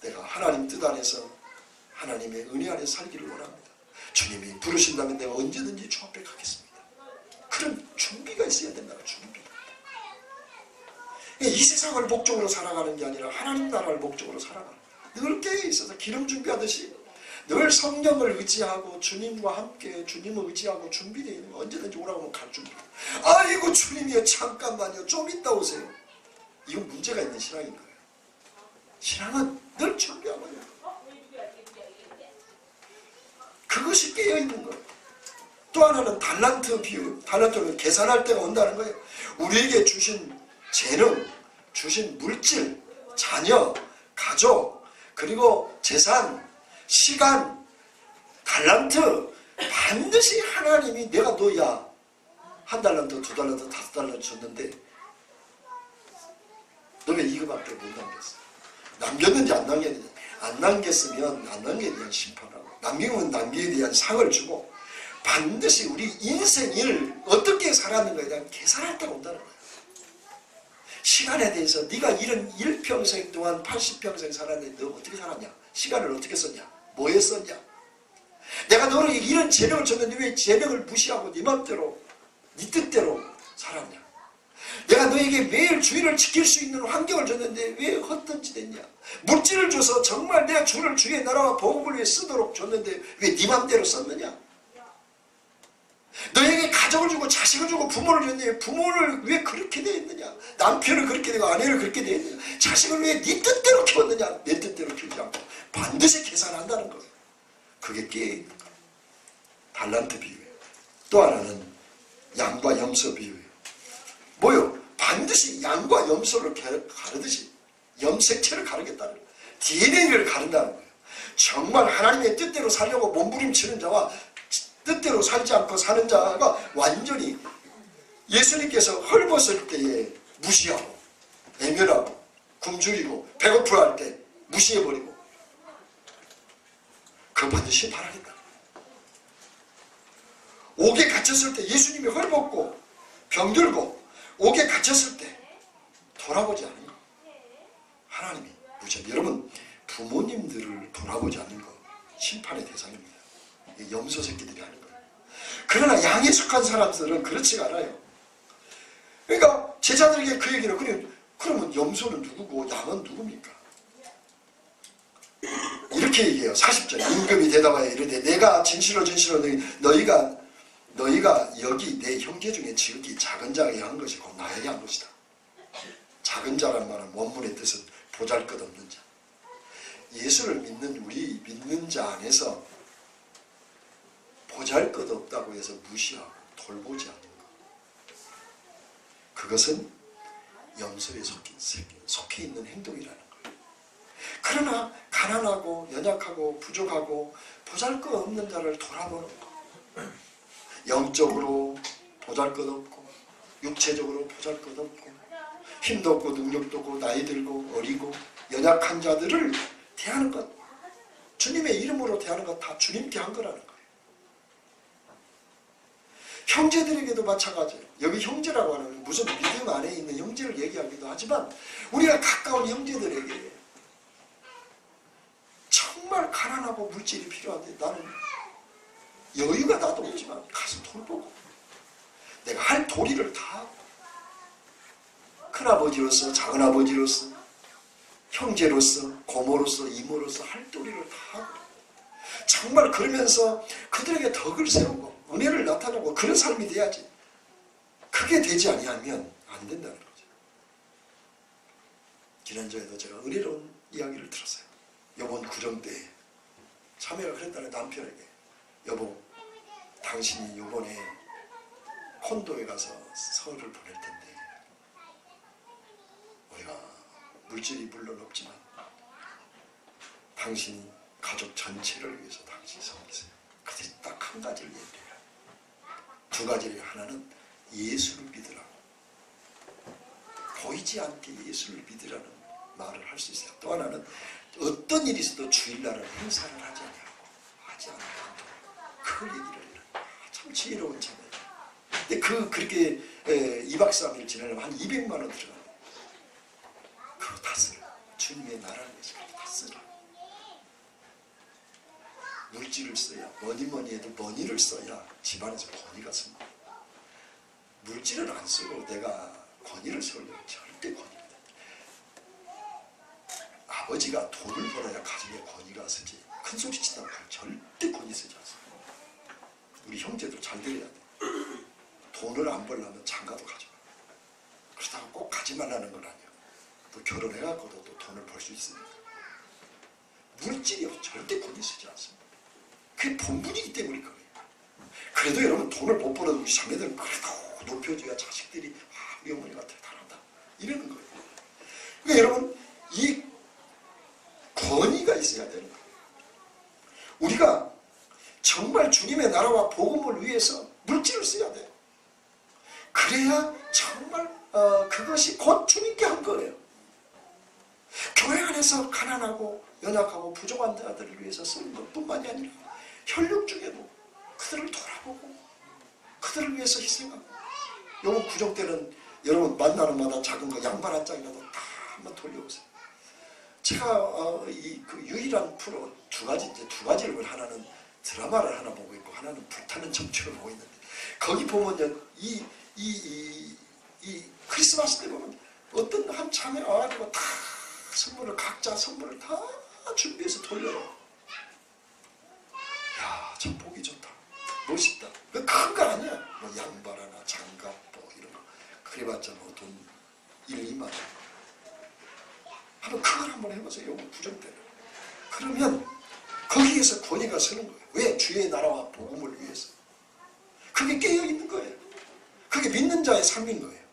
내가 하나님 뜻 안에서 하나님의 은혜 안에 살기를 원합니다. 주님이 부르신다면 내가 언제든지 주 앞에 가겠습니다. 그런 준비가 있어야 된다. 준비. 이 세상을 목적으로 살아가는 게 아니라 하나님 나라를 목적으로 살아가는 늘 깨어 있어서 기름 준비하듯이 늘 성령을 의지하고 주님과 함께 주님을 의지하고 준비되어 있는 거 언제든지 오라고 하면 갈 준비. 아이고 주님이요 잠깐만요 좀 이따 오세요. 이건 문제가 있는 신앙인 거예요. 신앙은 늘 준비하고 있는 거예요. 그것이 깨어있는 거예요. 또 하나는 달란트 비유. 달란트는 계산할 때가 온다는 거예요. 우리에게 주신 재능, 주신 물질, 자녀, 가족, 그리고 재산, 시간, 달란트 반드시 하나님이 내가 너야 1달란트, 2달란트, 5달란트 줬는데 너 왜 이거밖에 못 남겼어? 남겼는지 안 남겼는지 안 남겼으면 안 남기에 대한 심판하고 남기면 남기에 대한 상을 주고 반드시 우리 인생을 어떻게 살았는가에 대한 계산할 때가 온다는 거예요. 시간에 대해서 네가 이런 1평생 동안 80평생 살았는데 너 어떻게 살았냐? 시간을 어떻게 썼냐? 뭐에 썼냐? 내가 너에게 이런 재능을 줬는데 왜 재능을 무시하고 네 맘대로 네 뜻대로 살았냐? 내가 너에게 매일 주일을 지킬 수 있는 환경을 줬는데 왜 헛던지됐냐? 물질을 줘서 정말 내가 주의 나라와 복음을 위해 쓰도록 줬는데 왜 네 맘대로 썼느냐? 너에게 가족을 주고 자식을 주고 부모를 줬는데 부모를 왜 그렇게 대했느냐? 남편을 그렇게 대고 아내를 그렇게 대했느냐? 자식을 왜 네 뜻대로 키웠느냐? 내 뜻대로 키우지 않고 반드시 계산한다는 거예요. 그게 깨어있는 거예요. 달란트 비유예요. 또 하나는 양과 염소 비유예요. 뭐요? 반드시 양과 염소를 가르듯이 염색체를 가르겠다는 거예요. DNA를 가른다는 거예요. 정말 하나님의 뜻대로 살려고 몸부림치는 자와 뜻대로 살지 않고 사는 자가 완전히 예수님께서 헐벗을 때에 무시하고 애멸하고 굶주리고 배고프할 때 무시해버리고 그거 반드시 심판하겠다. 옥에 갇혔을 때 예수님이 헐벗고 병들고 옥에 갇혔을 때 돌아보지 않은 거 하나님이 무시합니다. 여러분 부모님들을 돌아보지 않는 거 심판의 대상입니다. 염소 새끼들이 하는 거예요. 그러나 양에 속한 사람들은 그렇지가 않아요. 그러니까 제자들에게 그 얘기를 그러면 염소는 누구고 양은 누굽니까? 이렇게 얘기해요. 40절 임금이 대답하여 이르되 내가 진실로 너희가 여기 내 형제 중에 지극히 작은 자에게 한 것이 곧 나에게 한 것이다. 작은 자라는 말은 원문의 뜻은 보잘것없는 자. 예수를 믿는 우리 믿는 자 안에서 보잘것없다고 해서 무시하고 돌보지 않는 것. 그것은 염소에 속해 있는 행동이라는 거예요. 그러나 가난하고 연약하고 부족하고 보잘것없는 자를 돌아보는 것. 영적으로 보잘것없고 육체적으로 보잘것없고 힘도 없고 능력도 없고 나이 들고 어리고 연약한 자들을 대하는 것. 주님의 이름으로 대하는 것 다 주님께 한 거라는 거예요. 형제들에게도 마찬가지예요. 여기 형제라고 하는 무슨 믿음 안에 있는 형제를 얘기하기도 하지만 우리가 가까운 형제들에게 정말 가난하고 물질이 필요한데 나는 여유가 나도 없지만 가서 돌보고 내가 할 도리를 다 하고 큰아버지로서 작은아버지로서 형제로서 고모로서 이모로서 할 도리를 다 하고 정말 그러면서 그들에게 덕을 세우고 은혜를 나타내고 그런 삶이 돼야지. 그게 되지 아니하면 안 된다는 거죠. 지난주에도 제가 은혜로운 이야기를 들었어요. 이번 구정 때 참여를 그랬다는 남편에게 여보 당신이 이번에 콘도에 가서 설을 보낼 텐데 우리가 물질이 물론 없지만 당신이 가족 전체를 위해서 당신이 섬기세요. 그때 딱 한 가지를 얘기해요. 두 가지를 하나는 예수를 믿으라고 보이지 않게 예수를 믿으라는 말을 할 수 있어요. 또 하나는 어떤 일이 있어도 주일날은 행사를 하지 않고 그걸 얘기를 해요. 참 지혜로운 자매예요. 근데 그렇게 2박 3일 지내려면 한 200만 원 들어가요. 그거 다 쓰라. 주님의 나라를 위해서 다 쓰라. 물질을 써야 뭐니 해도 머니를 써야 집안에서 권위가 섭니다. 물질을 안 쓰고 내가 권위를 세우려면 절대 권위가 됩니다. 아버지가 돈을 벌어야 가정에 권위가 서지 큰 소리 친다고 절대 권위 쓰지 않습니다. 우리 형제들 잘 들어야 돼. 돈을 안 벌려면 장가도 가지 마. 그렇다고 꼭 가지 말라는 건 아니에요. 또 결혼해갖고도 또 돈을 벌 수 있으니까. 물질이요 절대 권위 쓰지 않습니다. 그게 본분이기 때문에 그래요. 그래도 여러분 돈을 못 벌어도 우리 자매들은 그래도 높여줘야 자식들이 우리 어머니가 대단하다 이러는 거예요. 그러니까 여러분 이 권위가 있어야 되는 거예요. 우리가 정말 주님의 나라와 복음을 위해서 물질을 써야 돼요. 그래야 정말 그것이 곧 주님께 한 거예요. 교회 안에서 가난하고 연약하고 부족한 자들을 위해서 쓰는 것뿐만이 아니라 혈육 중에도 그들을 돌아보고 그들을 위해서 희생하고 요번 구정 때는 여러분 만나는 마다 작은 거 양말 한 짝이라도 다 한번 돌려보세요. 제가 그 유일한 프로 두 가지를 하나는 드라마를 하나 보고 있고 하나는 불타는 정치를 보고 있는데 거기 보면요 이 크리스마스 때 보면 어떤 한 참에 와가지고 다 각자 선물을 다 준비해서 돌려요. 야, 참 보기 좋다. 멋있다. 큰 거 아니야. 뭐 양발 하나, 장갑 뭐 이런 거. 그래봤자 뭐 돈 1, 2만 원. 한번 그걸 한번 해보세요. 요거 구정 때는. 그러면 거기에서 권위가 서는 거예요. 왜? 주의 나라와 복음을 위해서. 그게 깨어있는 거예요. 그게 믿는 자의 삶인 거예요.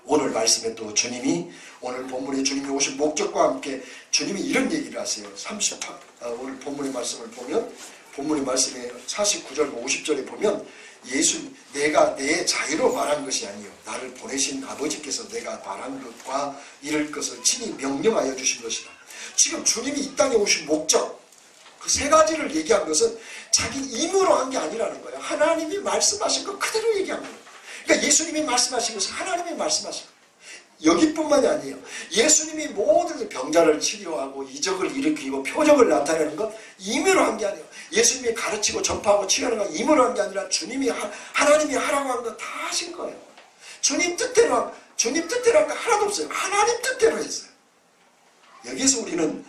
오늘 말씀에 또 주님이 오늘 본문에 주님이 오신 목적과 함께 주님이 이런 얘기를 하세요. 38 오늘 본문의 말씀을 보면 본문의 말씀에 49절과 50절에 보면 예수 내가 내 자유로 말한 것이 아니요 나를 보내신 아버지께서 내가 말한 것과 이럴 것을 친히 명령하여 주신 것이다. 지금 주님이 이 땅에 오신 목적 그 세 가지를 얘기한 것은 자기 임으로 한 게 아니라는 거예요. 하나님이 말씀하신 것 그대로 얘기한 거예요. 그러니까 예수님이 말씀하신 것은 하나님이 말씀하신 거예요. 여기뿐만이 아니에요. 예수님이 모든 병자를 치료하고 이적을 일으키고 표적을 나타내는 건 임의로 한 게 아니에요. 예수님이 가르치고 전파하고 치유하는 건 임의로 한 게 아니라 주님이 하나님이 하라고 한 건 다 하신 거예요. 주님 뜻대로 한 거 하나도 없어요. 하나님 뜻대로 했어요. 여기에서 우리는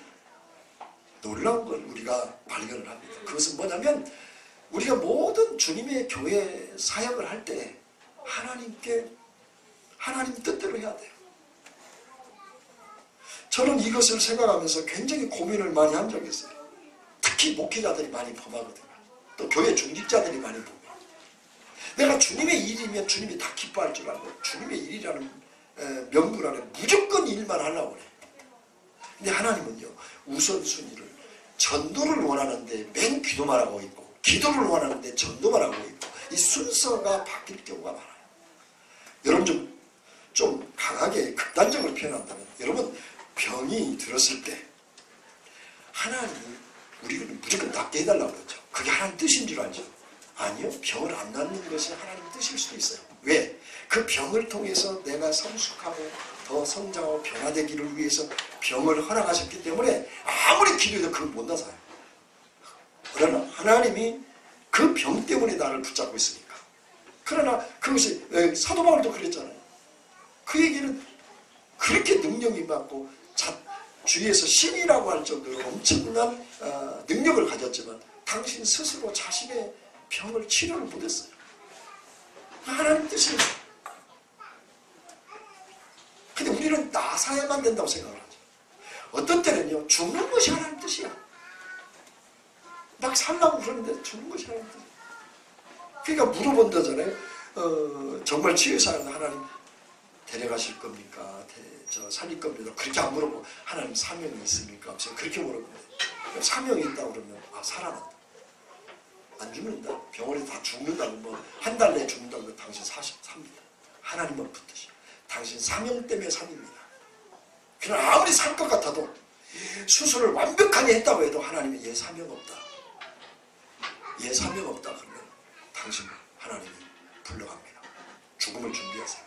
놀라운 걸 우리가 발견을 합니다. 그것은 뭐냐면 우리가 모든 주님의 교회 사역을 할 때 하나님 뜻대로 해야 돼요. 저는 이것을 생각하면서 굉장히 고민을 많이 한 적이 있어요. 특히 목회자들이 많이 범하거든요. 또 교회 중직자들이 많이 범해요. 내가 주님의 일이면 주님이 다 기뻐할 줄 알고 주님의 일이라는 명분 안에 무조건 일만 하려고 그래요. 근데 하나님은요 우선순위를 전도를 원하는데 맨 기도만 하고 있고 기도를 원하는데 전도만 하고 있고 이 순서가 바뀔 경우가 많아요. 여러분 좀 강하게 극단적으로 표현한다면 여러분 병이 들었을 때 하나님이 우리는 무조건 낫게 해달라고 그러죠. 그게 하나님 뜻인 줄 알죠? 아니요. 병을 안 낫는 것이 하나님 뜻일 수도 있어요. 왜? 그 병을 통해서 내가 성숙하고 더 성장하고 변화되기를 위해서 병을 허락하셨기 때문에 아무리 기도해도 그걸 못 나서요. 그러나 하나님이 그 병 때문에 나를 붙잡고 있으니까. 그러나 그것이 사도 바울도 그랬잖아요. 그 얘기는 그렇게 능력이 많고 주위에서 신이라고 할 정도로 엄청난 능력을 가졌지만 당신 스스로 자신의 병을 치료를 못했어요. 하나님 뜻이에요. 근데 우리는 나사야만 된다고 생각을 하죠. 어떤 때는요 죽는 것이 하나님 뜻이야. 막 살라고 그러는데 죽는 것이 하나님 뜻이야. 그러니까 물어본다잖아요. 정말 치유사는 하나님 데려가실 겁니까? 살릴 겁니다. 그렇게 안 물어보고 하나님 사명이 있습니까? 없어요. 그렇게 물어보면 사명이 있다고 그러면 살아난다. 안 죽는다. 병원에 다 죽는다고 뭐 한 달 내에 죽는다고 당신 삽니다. 하나님은 붙듯이 당신 사명 때문에 삽니다. 그러나 아무리 살 것 같아도 수술을 완벽하게 했다고 해도 하나님이 얘 사명 없다. 얘 사명 없다 그러면 당신 하나님이 불러갑니다. 죽음을 준비하세요.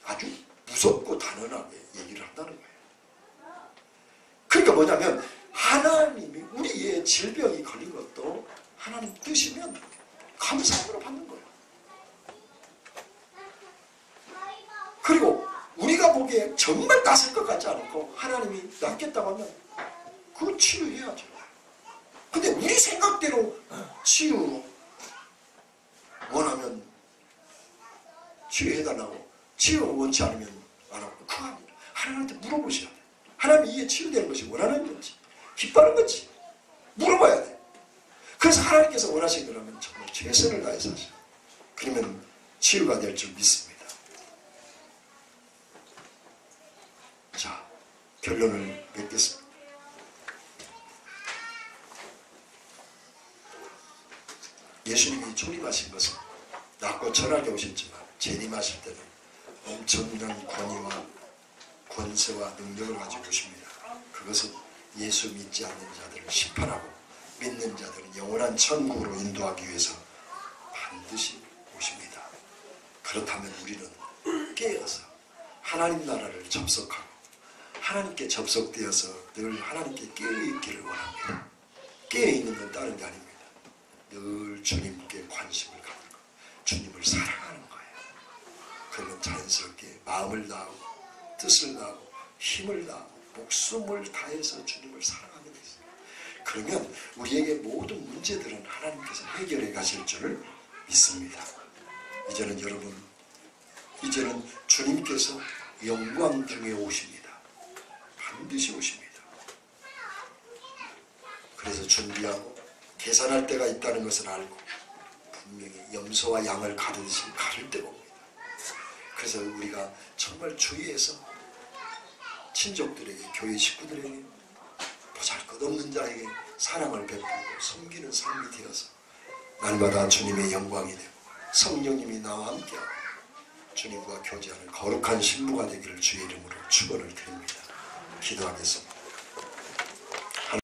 아주 무섭고 단언하게 얘기를 한다는 거예요. 그러니까 뭐냐면 하나님이 우리의 질병이 걸린 것도 하나님 뜻이면 감사함으로 받는 거예요. 그리고 우리가 보기에 정말 낫을 것 같지 않고 하나님이 낫겠다고 하면 그거 치유해야죠. 근데 우리 생각대로 치유 원하면 치유해달라고, 치유 원치 않으면 안 하고, 그거 아니에요. 하나님한테 물어보셔야 돼. 하나님 이게 치유되는 것이 원하는 건지 기뻐하는 건지 물어봐야 돼. 그래서 하나님께서 원하시더라면 정말 최선을 다해서 하셔. 그러면 치유가 될 줄 믿습니다. 자, 결론을 맺겠습니다. 예수님이 초림하신 것은 낮고 천하게 오셨지만 재림하실 때는 엄청난 권위와 권세와 능력을 가지고 오십니다. 그것은 예수 믿지 않는 자들을 심판하고 믿는 자들은 영원한 천국으로 인도하기 위해서 반드시 오십니다. 그렇다면 우리는 깨어서 하나님 나라를 접속하고 하나님께 접속되어서 늘 하나님께 깨어있기를 원합니다. 깨어있는 건 다른 게 아닙니다. 늘 주님께 관심을 갖는 것, 주님을 사랑하는 거예요. 그러면 자연스럽게 마음을 다하고 뜻을 다하고 힘을 다하고 목숨을 다해서 주님을 사랑하게 되어요. 그러면 우리에게 모든 문제들은 하나님께서 해결해 가실 줄을 믿습니다. 이제는 여러분, 이제는 주님께서 영광 중에 오십니다. 반드시 오십니다. 그래서 준비하고 계산할 때가 있다는 것을 알고 분명히 염소와 양을 가르듯이 가를 때가 옵니다. 그래서 우리가 정말 주위에서 친족들에게, 교회 식구들에게, 보잘것없는 자에게 사랑을 베풀고 섬기는 삶이 되어서 날마다 주님의 영광이 되고 성령님이 나와 함께하고 주님과 교제하는 거룩한 신부가 되기를 주의 이름으로 축원을 드립니다. 기도하겠습니다.